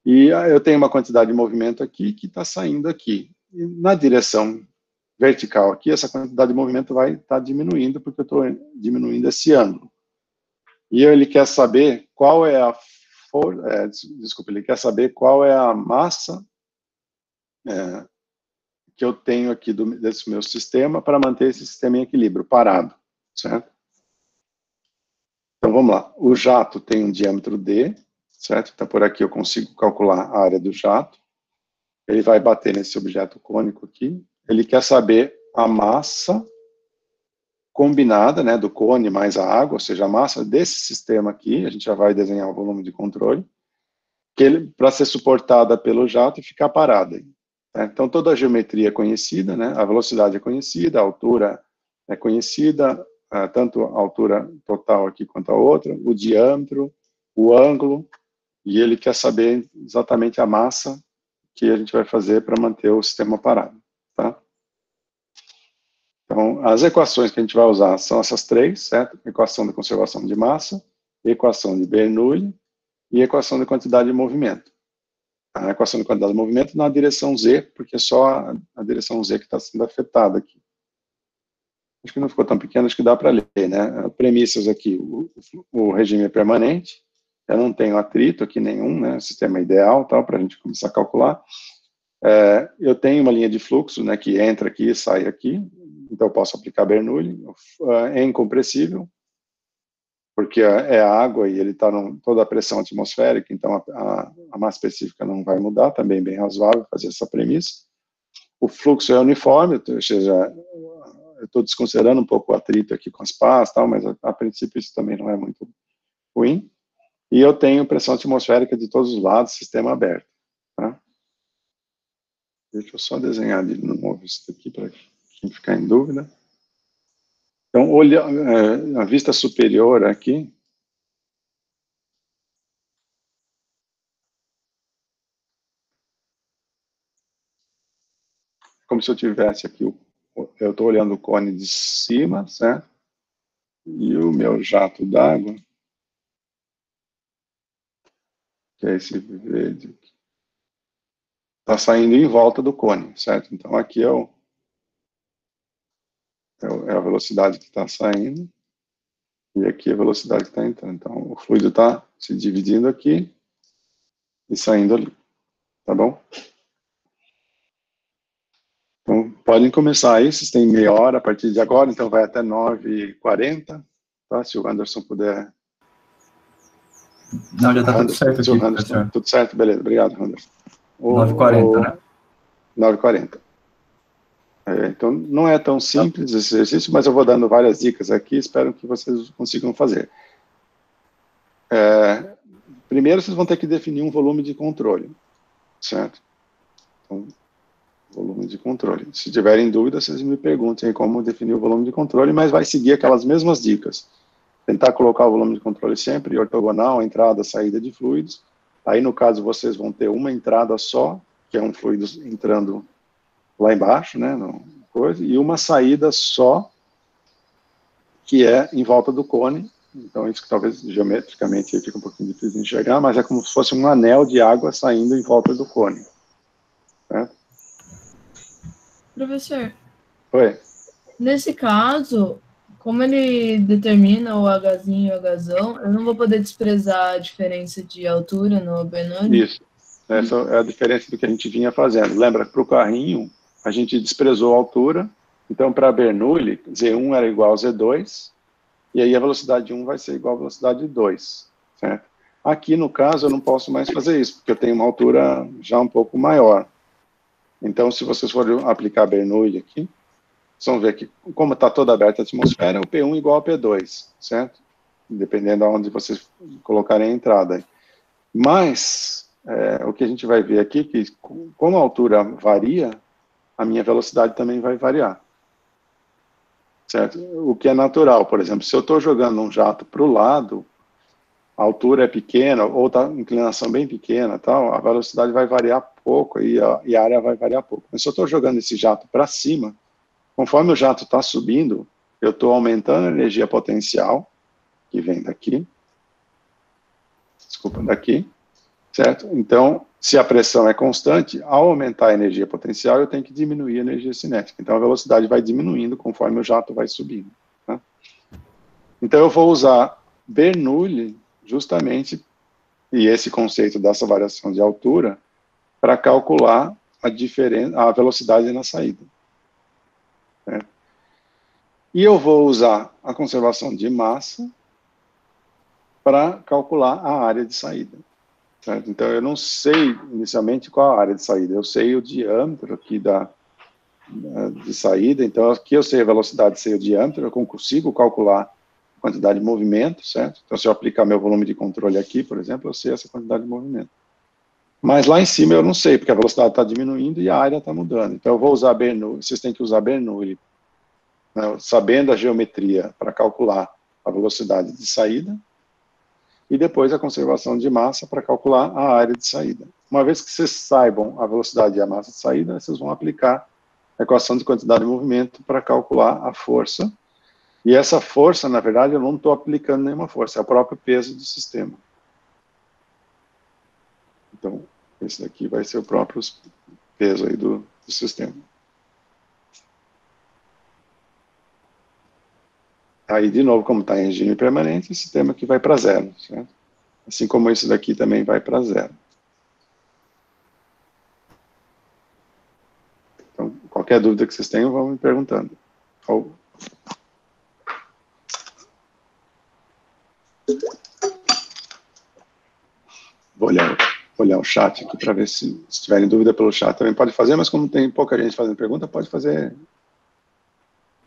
Speaker 1: E eu tenho uma quantidade de movimento aqui que está saindo aqui. E na direção vertical aqui, essa quantidade de movimento vai estar diminuindo, porque eu estou diminuindo esse ângulo. E ele quer saber qual é a ele quer saber qual é a massa que eu tenho aqui desse meu sistema para manter esse sistema em equilíbrio, parado, certo? Então, vamos lá. O jato tem um diâmetro D, certo? Então, por aqui eu consigo calcular a área do jato. Ele vai bater nesse objeto cônico aqui. Ele quer saber a massa combinada, né, do cone mais a água, ou seja, a massa desse sistema aqui. A gente já vai desenhar o volume de controle, para ser suportada pelo jato e ficar parada. Tá? Então, toda a geometria é conhecida, né? A velocidade é conhecida, a altura é conhecida, tanto a altura total aqui quanto a outra, o diâmetro, o ângulo, e ele quer saber exatamente a massa que a gente vai fazer para manter o sistema parado. Tá? Então, as equações que a gente vai usar são essas três, certo? Equação de conservação de massa, equação de Bernoulli e equação de quantidade de movimento. A equação de quantidade de movimento na direção Z, porque é só a direção Z que está sendo afetada aqui. Acho que não ficou tão pequeno, acho que dá para ler, né? Premissas aqui, o regime é permanente, eu não tenho atrito aqui nenhum, né? Sistema ideal, tal, para a gente começar a calcular. Eu tenho uma linha de fluxo, né, que entra aqui e sai aqui, então eu posso aplicar Bernoulli. É incompressível, porque é água e ele está toda a pressão atmosférica, então a massa específica não vai mudar, também bem razoável fazer essa premissa. O fluxo é uniforme, ou seja, eu estou desconsiderando um pouco o atrito aqui com as pás, tal, mas a princípio isso também não é muito ruim. E eu tenho pressão atmosférica de todos os lados, sistema aberto. Tá? Deixa eu só desenhar de novo isso aqui para quem ficar em dúvida. Então, olha, a vista superior aqui, como se eu tivesse aqui, eu estou olhando o cone de cima, certo? E o meu jato d'água, que é esse verde aqui, está saindo em volta do cone, certo? Então, aqui é a velocidade que está saindo, e aqui é a velocidade que está entrando. Então, o fluido está se dividindo aqui e saindo ali, tá bom? Então, podem começar aí, vocês têm meia hora a partir de agora, então vai até 9h40, tá? Se o Anderson puder...
Speaker 6: Não, já está tudo certo aqui, professor.
Speaker 1: Tudo certo, beleza, obrigado, Anderson.
Speaker 6: 9h40, né?
Speaker 1: 9h40. Então, não é tão simples esse exercício, mas eu vou dando várias dicas aqui, espero que vocês consigam fazer. Primeiro, vocês vão ter que definir um volume de controle, certo? Então, volume de controle. Se tiverem dúvidas, vocês me perguntem como definir o volume de controle, mas vai seguir aquelas mesmas dicas. Tentar colocar o volume de controle sempre ortogonal, entrada, saída de fluidos. Aí, no caso, vocês vão ter uma entrada só, que é um fluido entrando lá embaixo, né, e uma saída só, que é em volta do cone. Então, isso que talvez geometricamente aí fica um pouquinho difícil de enxergar, mas é como se fosse um anel de água saindo em volta do cone. Certo?
Speaker 7: Professor,
Speaker 1: Oi.
Speaker 7: Nesse caso, como ele determina o Hzinho e o Hzão, eu não vou poder desprezar a diferença de altura no Bernoulli?
Speaker 1: Isso. Essa é a diferença do que a gente vinha fazendo. Lembra que para o carrinho, a gente desprezou a altura, então para Bernoulli, Z1 era igual a Z2, e aí a velocidade 1 vai ser igual à velocidade 2, certo? Aqui, no caso, eu não posso mais fazer isso, porque eu tenho uma altura já um pouco maior. Então, se vocês forem aplicar Bernoulli aqui, vocês vão ver que, como está toda aberta a atmosfera, o P1 igual a P2, certo? Dependendo de onde vocês colocarem a entrada. Mas, o que a gente vai ver aqui, que como a altura varia, a minha velocidade também vai variar. Certo? O que é natural, por exemplo, se eu estou jogando um jato para o lado, a altura é pequena, ou está inclinação bem pequena, tal, a velocidade vai variar pouco e a área vai variar pouco. Mas se eu estou jogando esse jato para cima, conforme o jato está subindo, eu estou aumentando a energia potencial, que vem daqui, daqui, certo? Então, se a pressão é constante, ao aumentar a energia potencial, eu tenho que diminuir a energia cinética. Então, a velocidade vai diminuindo conforme o jato vai subindo. Tá? Então, eu vou usar Bernoulli, justamente, e esse conceito dessa variação de altura, para calcular a velocidade na saída. Certo? E eu vou usar a conservação de massa para calcular a área de saída. Certo? Então, eu não sei inicialmente qual a área de saída, eu sei o diâmetro aqui de saída, então aqui eu sei a velocidade, sei o diâmetro, eu consigo calcular a quantidade de movimento, certo? Então, se eu aplicar meu volume de controle aqui, por exemplo, eu sei essa quantidade de movimento. Mas lá em cima eu não sei, porque a velocidade está diminuindo e a área está mudando. Então, eu vou usar Bernoulli, vocês têm que usar Bernoulli, né, sabendo a geometria para calcular a velocidade de saída, e depois a conservação de massa para calcular a área de saída. Uma vez que vocês saibam a velocidade e a massa de saída, vocês vão aplicar a equação de quantidade de movimento para calcular a força. E essa força, na verdade, eu não estou aplicando nenhuma força, é o próprio peso do sistema. Então, esse daqui vai ser o próprio peso aí do sistema. Aí, de novo, como está em regime permanente, esse sistema aqui vai para zero, certo? Assim como esse daqui também vai para zero. Então, qualquer dúvida que vocês tenham, vão me perguntando. Vou olhar o chat aqui para ver se tiverem dúvida pelo chat também pode fazer, mas como tem pouca gente fazendo pergunta, pode fazer.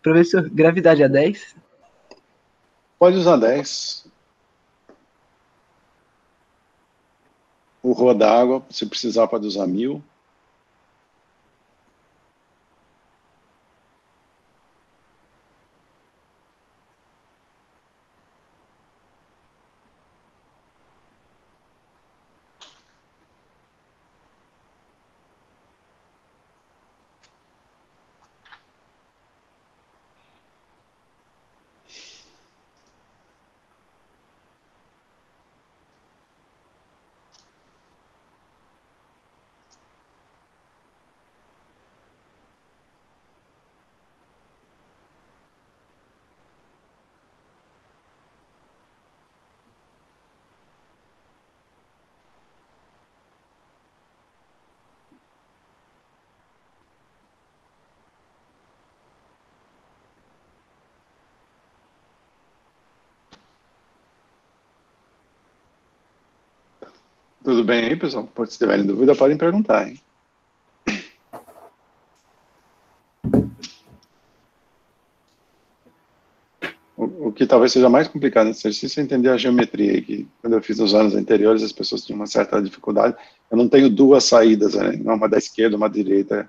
Speaker 4: Professor, gravidade é 10?
Speaker 1: Pode usar 10. O rua d'água, se precisar, pode usar 1000. Tudo bem aí, pessoal? Se tiverem dúvida, podem perguntar, hein? O que talvez seja mais complicado nesse exercício é entender a geometria aí, que quando eu fiz nos anos anteriores, as pessoas tinham uma certa dificuldade. Eu não tenho duas saídas, né? Uma da esquerda, uma da direita.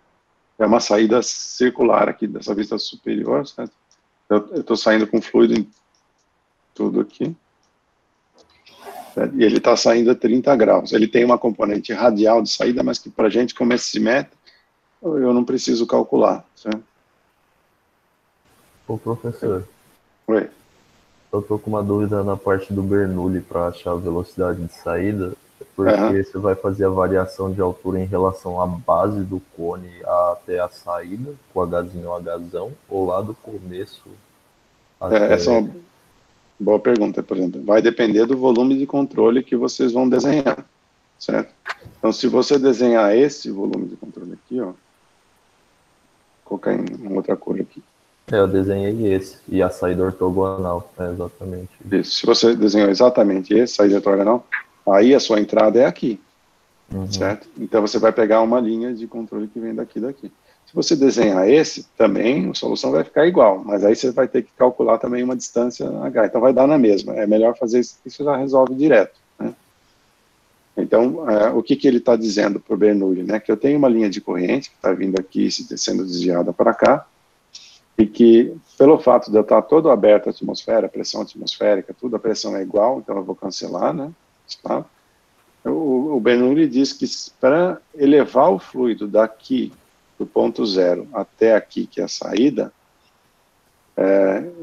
Speaker 1: É uma saída circular aqui, dessa vista superior, certo? Eu estou saindo com fluido em tudo aqui. E ele está saindo a 30 graus. Ele tem uma componente radial de saída, mas que para a gente, como é simétrico, eu não preciso calcular. Certo?
Speaker 3: Ô, professor.
Speaker 1: Oi.
Speaker 3: Eu estou com uma dúvida na parte do Bernoulli para achar a velocidade de saída, porque você vai fazer a variação de altura em relação à base do cone até a saída, com Hzinho Hzão, ou lá do começo até...
Speaker 1: Essa é uma boa pergunta, por exemplo. Vai depender do volume de controle que vocês vão desenhar, certo? Então, se você desenhar esse volume de controle aqui, ó, vou colocar em uma outra cor aqui.
Speaker 3: Eu desenhei esse, e a saída ortogonal, exatamente.
Speaker 1: Isso, se você desenhou exatamente esse, saída ortogonal, aí a sua entrada é aqui, certo? Então, você vai pegar uma linha de controle que vem daqui. Se você desenhar esse, também a solução vai ficar igual, mas aí você vai ter que calcular também uma distância H, então vai dar na mesma. É melhor fazer isso, isso já resolve direto, né? Então, o que ele está dizendo para o Bernoulli, né? Que eu tenho uma linha de corrente que está vindo aqui, sendo desviada para cá, e que, pelo fato de eu estar todo aberto à atmosfera, pressão atmosférica, tudo, a pressão é igual, então eu vou cancelar, né? Tá? O Bernoulli diz que para elevar o fluido daqui, do ponto zero até aqui, que é a saída,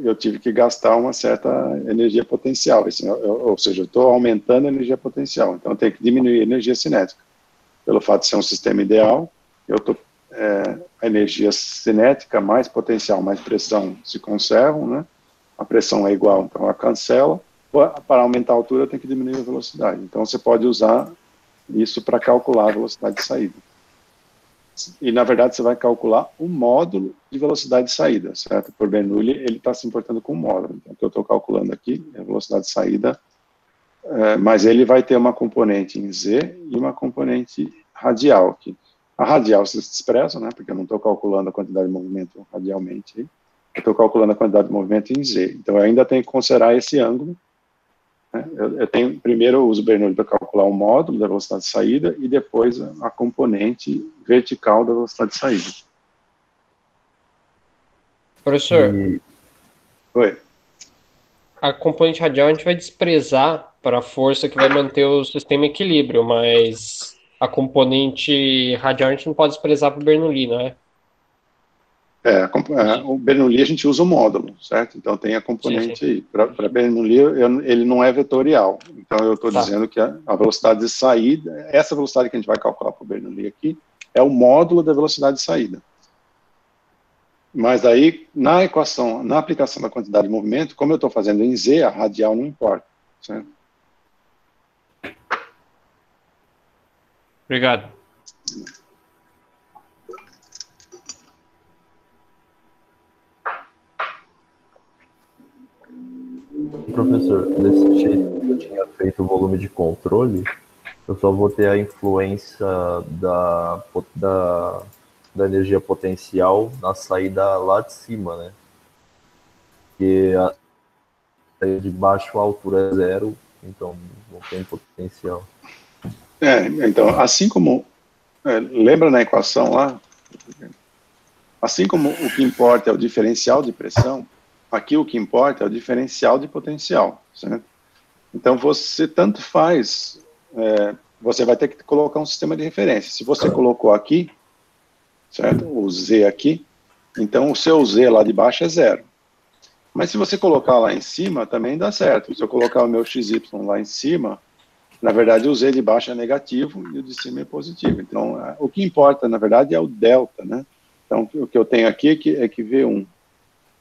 Speaker 1: eu tive que gastar uma certa energia potencial, ou seja, eu estou aumentando a energia potencial, então eu tenho que diminuir a energia cinética. Pelo fato de ser um sistema ideal, a energia cinética mais potencial, mais pressão se conservam, né? A pressão é igual, então ela cancela. Para aumentar a altura, eu tenho que diminuir a velocidade. Então você pode usar isso para calcular a velocidade de saída. E, na verdade, você vai calcular o módulo de velocidade de saída, certo? Por Bernoulli, ele está se importando com o módulo. Então, o que eu estou calculando aqui é a velocidade de saída, mas ele vai ter uma componente em Z e uma componente radial aqui. A radial se expressa, né? Porque eu não estou calculando a quantidade de movimento radialmente. Eu estou calculando a quantidade de movimento em Z. Então, eu ainda tenho que considerar esse ângulo. Primeiro eu uso o Bernoulli para calcular o módulo da velocidade de saída e depois a componente vertical da velocidade de saída.
Speaker 2: Professor,
Speaker 1: Oi.
Speaker 2: A componente radial a gente vai desprezar para a força que vai manter o sistema em equilíbrio, mas a componente radial a gente não pode desprezar para o Bernoulli, não é?
Speaker 1: O Bernoulli a gente usa o módulo, certo? Então tem a componente aí. Para Bernoulli, ele não é vetorial. Então eu estou dizendo que a velocidade de saída, essa velocidade que a gente vai calcular para o Bernoulli aqui, é o módulo da velocidade de saída. Mas aí, na equação, na aplicação da quantidade de movimento, como eu estou fazendo em Z, a radial não importa, certo?
Speaker 2: Obrigado.
Speaker 3: Professor, desse jeito que eu tinha feito o volume de controle, eu só vou ter a influência da energia potencial na saída lá de cima, né? Porque a saída de baixo a altura é 0, então não tem potencial.
Speaker 1: Então, assim como... lembra na equação lá? Assim como o que importa é o diferencial de pressão, aqui o que importa é o diferencial de potencial, certo? Então, você tanto faz... você vai ter que colocar um sistema de referência. Se você colocou aqui, certo? O Z aqui, então o seu Z lá de baixo é 0. Mas se você colocar lá em cima, também dá certo. Se eu colocar o meu XY lá em cima, na verdade o Z de baixo é negativo e o de cima é positivo. Então, o que importa, na verdade, é o delta, né? Então, o que eu tenho aqui é que V1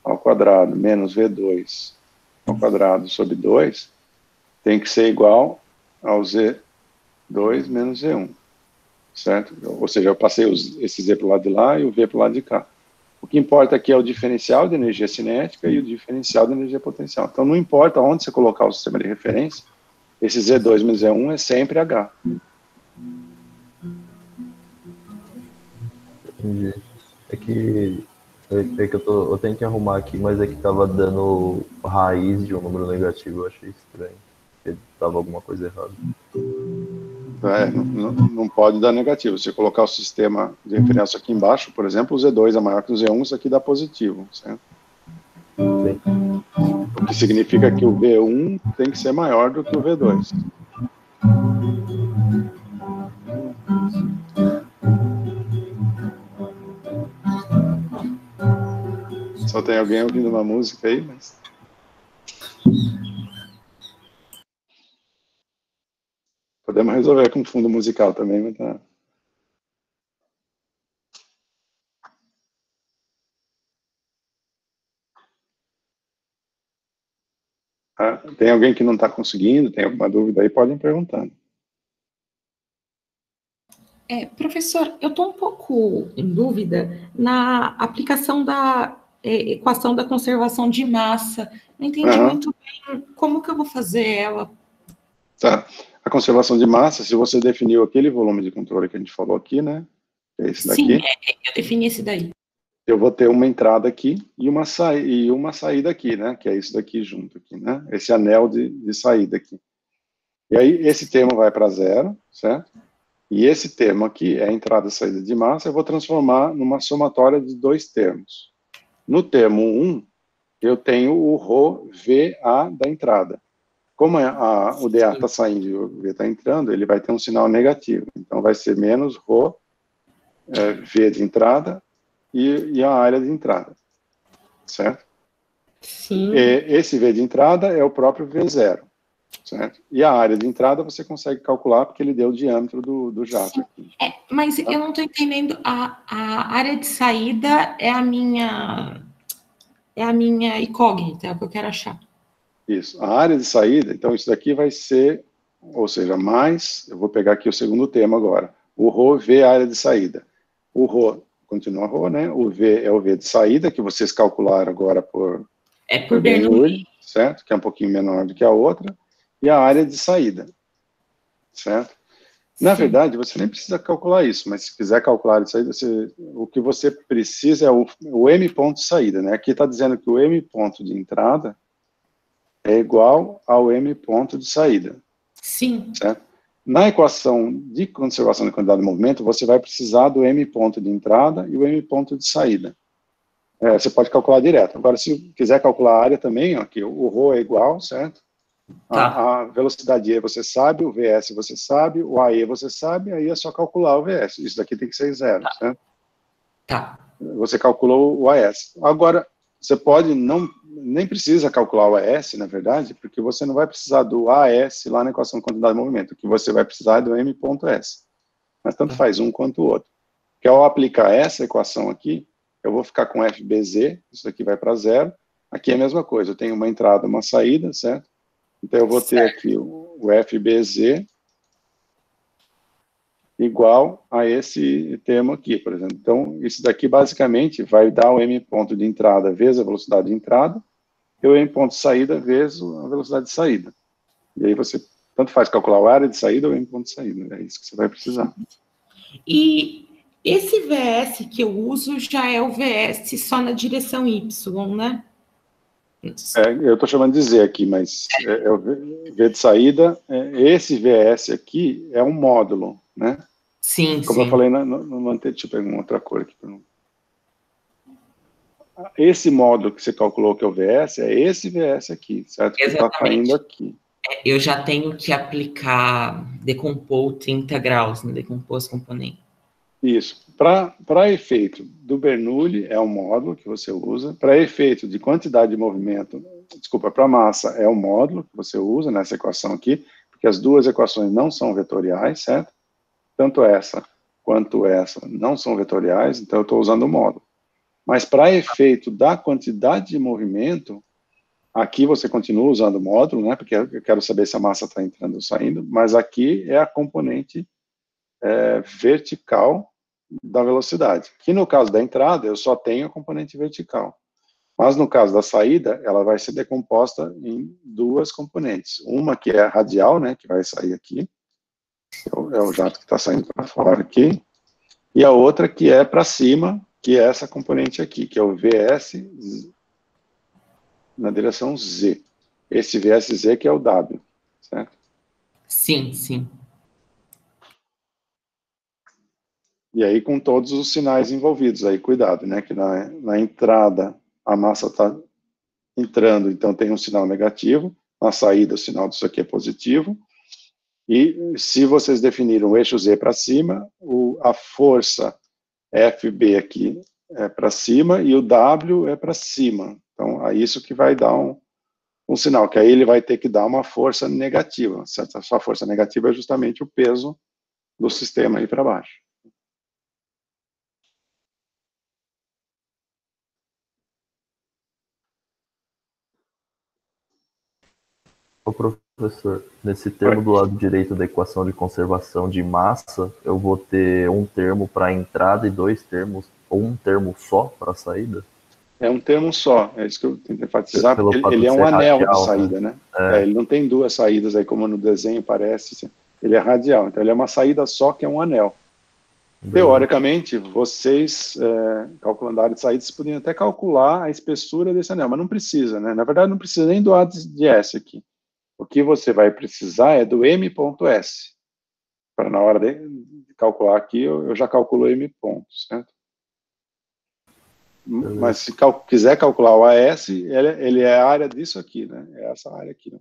Speaker 1: ao quadrado menos V2 ao quadrado sobre 2 tem que ser igual ao Z2 menos Z1, certo? Ou seja, eu passei esse Z para o lado de lá e o V para o lado de cá. O que importa aqui é o diferencial de energia cinética e o diferencial de energia potencial. Então, não importa onde você colocar o sistema de referência, esse Z2 menos Z1 é sempre H.
Speaker 3: Entendi. É que eu tenho que arrumar aqui, mas é que estava dando raiz de um número negativo, eu achei estranho. Estava alguma coisa errada.
Speaker 1: Não pode dar negativo. Se colocar o sistema de referência aqui embaixo, por exemplo, o Z2 é maior que o Z1, isso aqui dá positivo, certo?
Speaker 3: Sim.
Speaker 1: O que significa que o V1 tem que ser maior do que o V2. Só tem alguém ouvindo uma música aí, mas... Podemos resolver com fundo musical também, mas tá... Tem alguém que não está conseguindo, tem alguma dúvida aí, podem perguntar.
Speaker 8: Professor, eu estou um pouco em dúvida na aplicação da equação da conservação de massa. Não entendi muito bem como que eu vou fazer ela.
Speaker 1: Tá. A conservação de massa, se você definiu aquele volume de controle que a gente falou aqui, né? É esse daqui.
Speaker 8: Sim, eu defini esse daí.
Speaker 1: Eu vou ter uma entrada aqui e uma saída aqui, né? Que é isso daqui junto aqui, né? Esse anel de saída aqui. E aí, esse termo vai para 0, certo? E esse termo aqui é a entrada e saída de massa, eu vou transformar numa somatória de 2 termos. No termo 1, eu tenho o ρ VA da entrada. Como o dA está saindo e o V está entrando, ele vai ter um sinal negativo. Então, vai ser menos ρ V de entrada e a área de entrada, certo?
Speaker 8: Sim.
Speaker 1: Esse V de entrada é o próprio V0, certo? E a área de entrada você consegue calcular porque ele deu o diâmetro do jato aqui.
Speaker 8: Mas eu não estou entendendo, a área de saída é a minha incógnita, é o que eu quero achar.
Speaker 1: Isso, a área de saída, então isso daqui vai ser, ou seja, mais, eu vou pegar aqui o segundo termo agora, o ρ V área de saída. O ρ continua ρ, né? O V é o V de saída, que vocês calcularam agora por Bernoulli, certo? Que é um pouquinho menor do que a outra, e a área de saída, certo? Na verdade, você nem precisa calcular isso, mas se quiser calcular isso aí, o que você precisa é o M ponto de saída, né? Aqui está dizendo que o M ponto de entrada é igual ao M ponto de saída.
Speaker 8: Sim.
Speaker 1: Certo? Na equação de conservação da quantidade de movimento, você vai precisar do M ponto de entrada e o M ponto de saída. Você pode calcular direto. Agora, se quiser calcular a área também, ó, aqui, o ρ é igual, certo? Tá. A velocidade E você sabe, o VS você sabe, o AE você sabe, aí é só calcular o VS. Isso daqui tem que ser 0, certo?
Speaker 8: Tá.
Speaker 1: você calculou o AS. Agora, você pode nem precisa calcular o AS, na verdade, porque você não vai precisar do AS lá na equação de quantidade de movimento, o que você vai precisar é do M.S. Mas tanto faz um quanto o outro. Que ao aplicar essa equação aqui, eu vou ficar com FBZ, isso aqui vai para zero. Aqui é a mesma coisa, eu tenho uma entrada, uma saída, certo? Então eu vou ter aqui o FBZ igual a esse termo aqui, por exemplo. Então, isso daqui basicamente vai dar o M ponto de entrada vezes a velocidade de entrada, e o M ponto de saída vezes a velocidade de saída. E aí você tanto faz calcular a área de saída ou o M ponto de saída. É isso que você vai precisar.
Speaker 8: E esse VS que eu uso já é o VS só na direção Y, né?
Speaker 1: Eu estou chamando de Z aqui, mas é o V de saída. Esse VS aqui é um módulo, né?
Speaker 8: Sim,
Speaker 1: Como eu falei no anterior, deixa eu pegar uma outra cor aqui. Esse módulo que você calculou que é o VS, é esse VS aqui, certo? Que está saindo aqui.
Speaker 8: Eu já tenho que aplicar decompor 30 graus, né? Decompor os componentes.
Speaker 1: Isso. Para efeito do Bernoulli, é um módulo que você usa. Para efeito de quantidade de movimento, desculpa, para massa, é um módulo que você usa nessa equação aqui, porque as duas equações não são vetoriais, certo? Tanto essa quanto essa não são vetoriais, então eu estou usando o módulo. Mas para efeito da quantidade de movimento, aqui você continua usando o módulo, né? Porque eu quero saber se a massa está entrando ou saindo, mas aqui é a componente vertical da velocidade. Que no caso da entrada, eu só tenho a componente vertical. Mas no caso da saída, ela vai ser decomposta em duas componentes. Uma que é a radial, né, que vai sair aqui, é o jato que está saindo para fora aqui, e a outra que é para cima, que é essa componente aqui, que é o VS na direção Z. Esse VSZ que é o W, certo?
Speaker 8: Sim, sim.
Speaker 1: E aí com todos os sinais envolvidos, aí cuidado, né, que na entrada a massa está entrando, então tem um sinal negativo, na saída o sinal disso aqui é positivo, e se vocês definiram o eixo Z para cima, a força FB aqui é para cima e o W é para cima, então é isso que vai dar um sinal, que aí ele vai ter que dar uma força negativa, certo? A sua força negativa é justamente o peso do sistema aí para baixo.
Speaker 3: Ô, professor, nesse termo do lado direito da equação de conservação de massa, eu vou ter um termo para entrada e dois termos, ou um termo só para saída?
Speaker 1: É um termo só, é isso que eu tento enfatizar, porque
Speaker 3: Pelo
Speaker 1: ele é
Speaker 3: fato
Speaker 1: um
Speaker 3: de ser
Speaker 1: anel
Speaker 3: radial,
Speaker 1: de saída, né?
Speaker 3: É.
Speaker 1: Ele não tem duas saídas aí, como no desenho parece, ele é radial, então ele é uma saída só que é um anel. Teoricamente, vocês, calculando a área de saída, vocês poderiam até calcular a espessura desse anel, mas não precisa, né? Na verdade, não precisa nem do A de S aqui. O que você vai precisar é do M.S. Para na hora de calcular aqui, eu já calculo M pontos, certo? Mas se quiser calcular o AS, ele é a área disso aqui, né? É essa área aqui, né?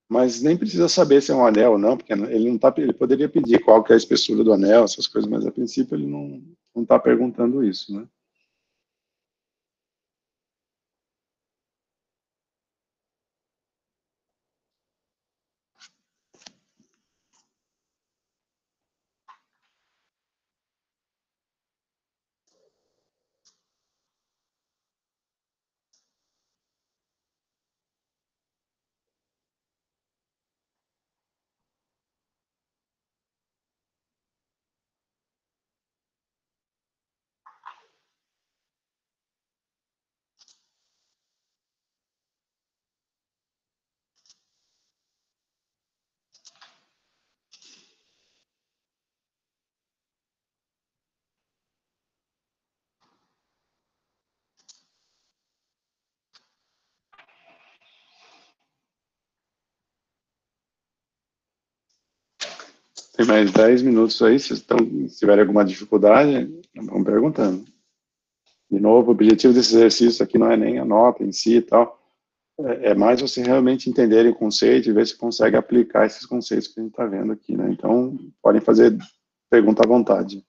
Speaker 1: Mas nem precisa saber se é um anel ou não, porque ele não tá, ele poderia pedir qual que é a espessura do anel, essas coisas, mas a princípio ele não está perguntando isso, né? Tem mais 10 minutos aí, se tiverem alguma dificuldade, vão perguntando. De novo, o objetivo desse exercício aqui não é nem a nota em si e tal, é mais você realmente entenderem o conceito e ver se consegue aplicar esses conceitos que a gente está vendo aqui, né? Então, podem fazer pergunta à vontade.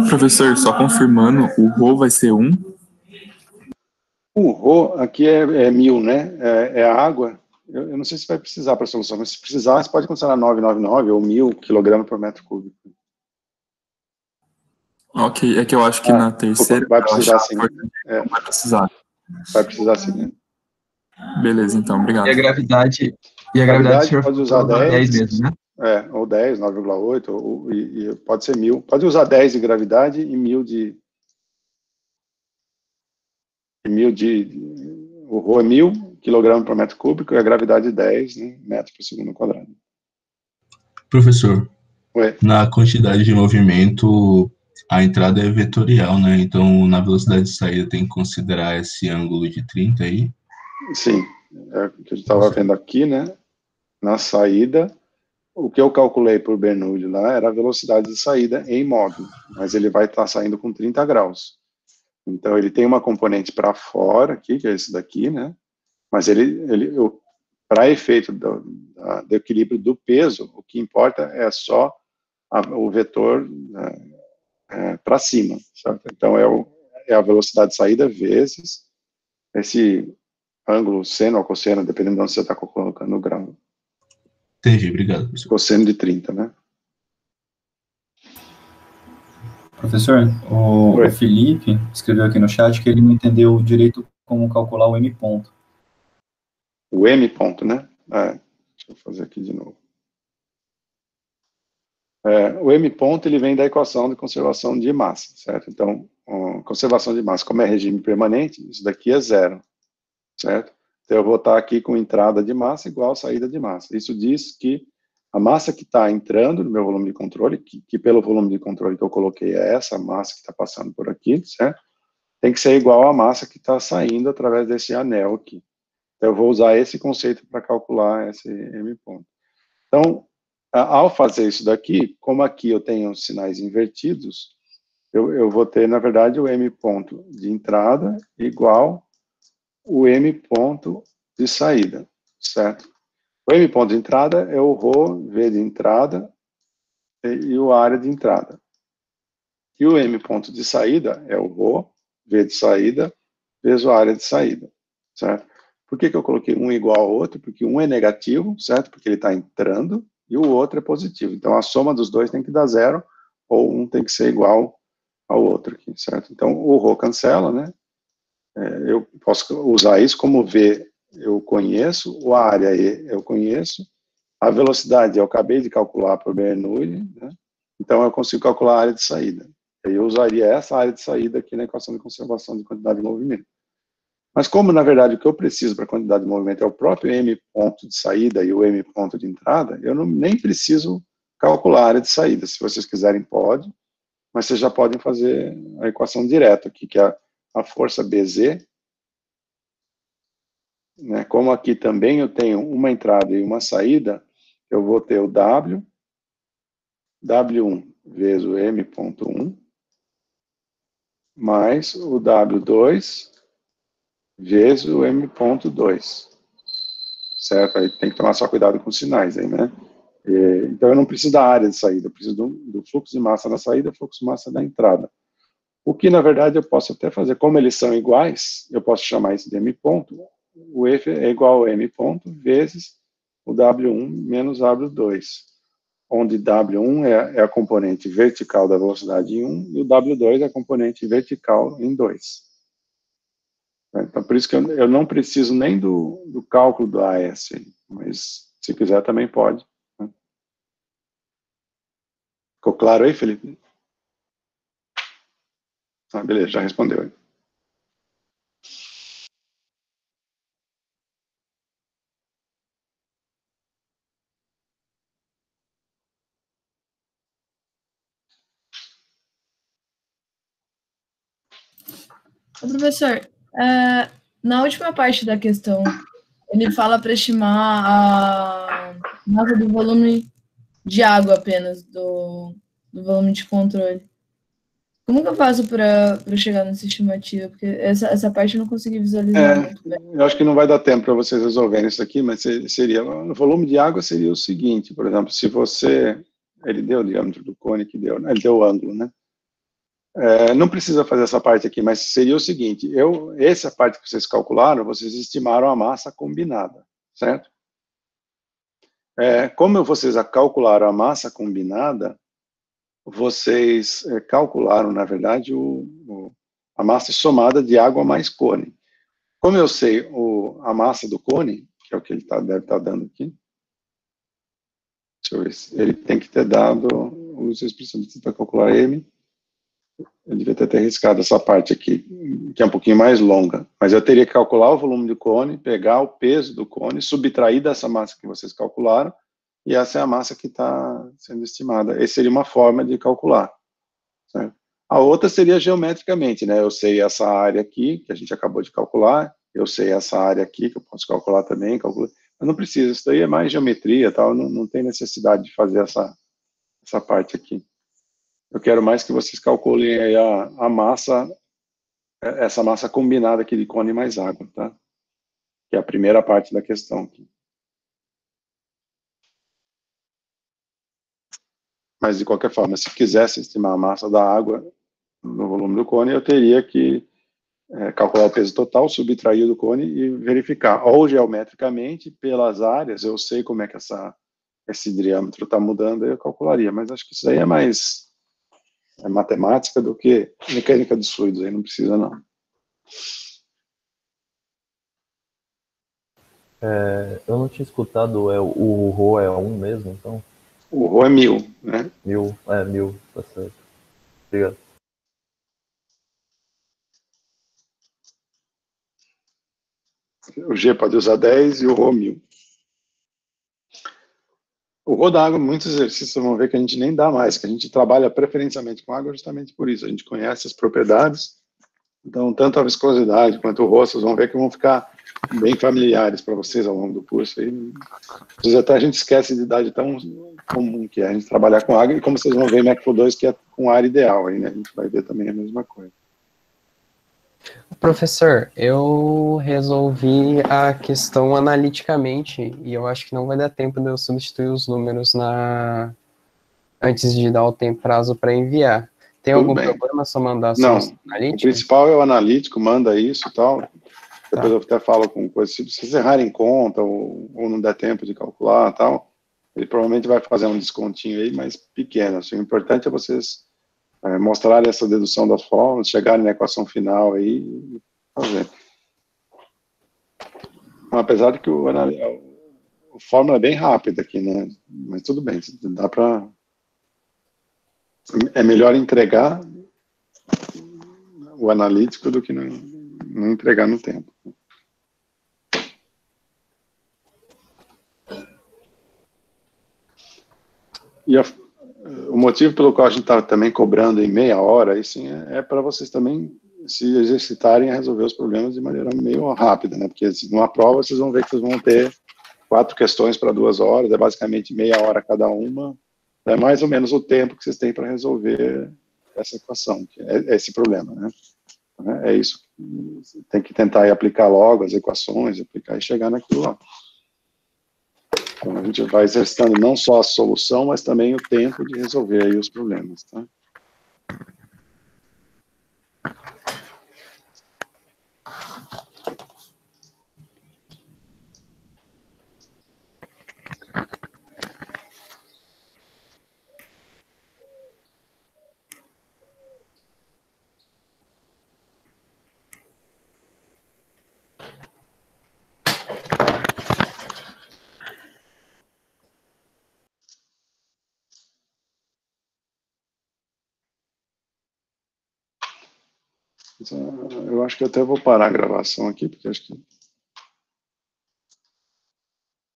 Speaker 6: Professor, só confirmando, o ρ vai ser 1?
Speaker 1: O ρ aqui é 1000, né? É a água. Eu não sei se vai precisar para a solução, mas se precisar, você pode considerar 999 ou 1000 kg por metro cúbico.
Speaker 6: Ok, é que eu acho que na terceira...
Speaker 1: Vai precisar sim.
Speaker 6: Vai precisar.
Speaker 1: Vai precisar sim, né?
Speaker 6: Beleza, então, obrigado.
Speaker 9: E a gravidade, o senhor
Speaker 1: pode usar 10
Speaker 9: mesmo, né?
Speaker 1: Ou 10, 9,8, e pode ser 1000. Pode usar 10 de gravidade e 1000 de... O ρ é 1000 kg por metro cúbico e a gravidade 10, né, metros por segundo quadrado.
Speaker 10: Professor,
Speaker 1: Oi.
Speaker 10: Na quantidade de movimento, a entrada é vetorial, né? Então, na velocidade de saída, tem que considerar esse ângulo de 30 aí?
Speaker 1: Sim, é o que a gente estava vendo aqui, né? Na saída, o que eu calculei por Bernoulli lá era a velocidade de saída em módulo, mas ele vai estar saindo com 30 graus. Então, ele tem uma componente para fora aqui, que é esse daqui, né? Mas para efeito do equilíbrio do peso, o que importa é só o vetor para cima, certo? Então, é a velocidade de saída vezes esse ângulo seno ou cosseno, dependendo de onde você está colocando o grau.
Speaker 10: Entendi, obrigado, professor.
Speaker 1: Cosseno de 30, né?
Speaker 11: Professor, o Felipe escreveu aqui no chat que ele não entendeu direito como calcular o M ponto.
Speaker 1: O M ponto, né? Deixa eu fazer aqui de novo. O M ponto, ele vem da equação de conservação de massa, certo? Então, conservação de massa, como é regime permanente, isso daqui é 0, certo? Então, eu vou estar aqui com entrada de massa igual saída de massa. Isso diz que a massa que está entrando no meu volume de controle, que pelo volume de controle que eu coloquei é essa massa que está passando por aqui, certo? Tem que ser igual à massa que está saindo através desse anel aqui. Então, eu vou usar esse conceito para calcular esse M ponto. Então, ao fazer isso daqui, como aqui eu tenho sinais invertidos, eu vou ter, na verdade, o M ponto de entrada igual o M ponto de saída, certo? O M ponto de entrada é o ρ, V de entrada, e o área de entrada. E o M ponto de saída é o ρ, V de saída, vezes a área de saída, certo? Por que eu coloquei um igual ao outro? Porque um é negativo, certo? Porque ele está entrando, e o outro é positivo. Então, a soma dos dois tem que dar 0, ou um tem que ser igual ao outro aqui, certo? Então, o ρ cancela, né? Eu posso usar isso como V, eu conheço, o área eu conheço, a velocidade eu acabei de calcular por Bernoulli, né? Então, eu consigo calcular a área de saída. Aí eu usaria essa área de saída aqui na equação de conservação de quantidade de movimento. Mas como, na verdade, o que eu preciso para a quantidade de movimento é o próprio M ponto de saída e o M ponto de entrada, eu nem preciso calcular a área de saída. Se vocês quiserem, pode, mas vocês já podem fazer a equação direta aqui, que é a força BZ, né? Como aqui também eu tenho uma entrada e uma saída, eu vou ter o W1 vezes o M.1, mais o W2 vezes o M.2, certo? Aí tem que tomar só cuidado com os sinais aí, né? Então eu não preciso da área de saída, eu preciso do fluxo de massa na saída, fluxo de massa na entrada. O que, na verdade, eu posso até fazer, como eles são iguais, eu posso chamar isso de M ponto, o F é igual a M ponto vezes o W1 menos W2, onde W1 é a componente vertical da velocidade em 1 e o W2 é a componente vertical em 2. Então, por isso que eu não preciso nem do cálculo do AS, mas se quiser também pode. Né? Ficou claro aí, Felipe? Beleza, já respondeu aí.
Speaker 7: Professor, na última parte da questão, ele fala para estimar a massa do volume de água apenas, do volume de controle. Como que eu faço para chegar nessa estimativa? Porque essa parte eu não consegui visualizar muito bem.
Speaker 1: Eu acho que não vai dar tempo para vocês resolverem isso aqui, mas seria, o volume de água seria o seguinte, por exemplo, se você, ele deu o diâmetro do cone que deu, né? Ele deu o ângulo, né? Não precisa fazer essa parte aqui, mas seria o seguinte, essa parte que vocês calcularam, vocês estimaram a massa combinada, certo? Como vocês calcularam a massa combinada, vocês calcularam, na verdade, a massa somada de água mais cone. Como eu sei a massa do cone, que é o que ele deve estar dando aqui, deixa eu ver se ele tem que ter dado, vocês precisam tentar calcular M, eu devia ter arriscado essa parte aqui, que é um pouquinho mais longa, mas eu teria que calcular o volume do cone, pegar o peso do cone, subtrair dessa massa que vocês calcularam, e essa é a massa que está sendo estimada. Essa seria uma forma de calcular, certo? A outra seria geometricamente, né? Eu sei essa área aqui, que a gente acabou de calcular, eu sei essa área aqui, que eu posso calcular também, mas não precisa, isso daí é mais geometria, tal, não tem necessidade de fazer essa parte aqui. Eu quero mais que vocês calculem aí a massa, essa massa combinada aqui de cone mais água, tá? Que é a primeira parte da questão aqui. Mas, de qualquer forma, se quisesse estimar a massa da água no volume do cone, eu teria que calcular o peso total, subtrair do cone e verificar. Ou geometricamente, pelas áreas, eu sei como é que esse diâmetro está mudando, eu calcularia. Mas acho que isso aí é mais matemática do que mecânica dos fluidos, aí não precisa, não.
Speaker 3: Eu não tinha escutado, o Rho é 1 mesmo, então?
Speaker 1: O Rho é 1000, né?
Speaker 3: 1000, 1000, tá certo. Obrigado.
Speaker 1: O G pode usar 10 e o Rho 1000. O Rho da água, muitos exercícios vão ver que a gente nem dá mais, que a gente trabalha preferencialmente com água justamente por isso. A gente conhece as propriedades, então tanto a viscosidade quanto o Rho, vocês vão ver que vão ficar bem familiares para vocês ao longo do curso. Aí, às vezes até a gente esquece de idade tão comum que é a gente trabalhar com água, e como vocês vão ver em MECFLOW 2, que é com área ideal, aí, né? A gente vai ver também a mesma coisa.
Speaker 12: Professor, eu resolvi a questão analiticamente e eu acho que não vai dar tempo de eu substituir os números antes de dar o prazo para enviar. Tem algum problema se eu mandar só
Speaker 1: analítico? O principal é o analítico, manda isso e tal. Depois eu até falo com coisas, se vocês errarem conta ou não der tempo de calcular e tal, ele provavelmente vai fazer um descontinho aí, mas pequeno. Assim, o importante é vocês mostrarem essa dedução das fórmulas, chegarem na equação final aí e fazer. Apesar de que a fórmula é bem rápida aqui, né? Mas tudo bem, dá para... É melhor entregar o analítico do que não entregar no tempo. E o motivo pelo qual a gente está também cobrando em meia hora, aí sim, é para vocês também se exercitarem a resolver os problemas de maneira meio rápida, né? Porque numa prova vocês vão ver que vocês vão ter 4 questões para 2 horas, é basicamente meia hora cada uma, é mais ou menos o tempo que vocês têm para resolver essa equação, que é esse problema, né? É isso, tem que tentar ir aplicar logo as equações, aplicar e chegar naquilo lá. Então, a gente vai exercitando não só a solução, mas também o tempo de resolver aí os problemas, tá? Eu acho que eu até vou parar a gravação aqui, porque acho que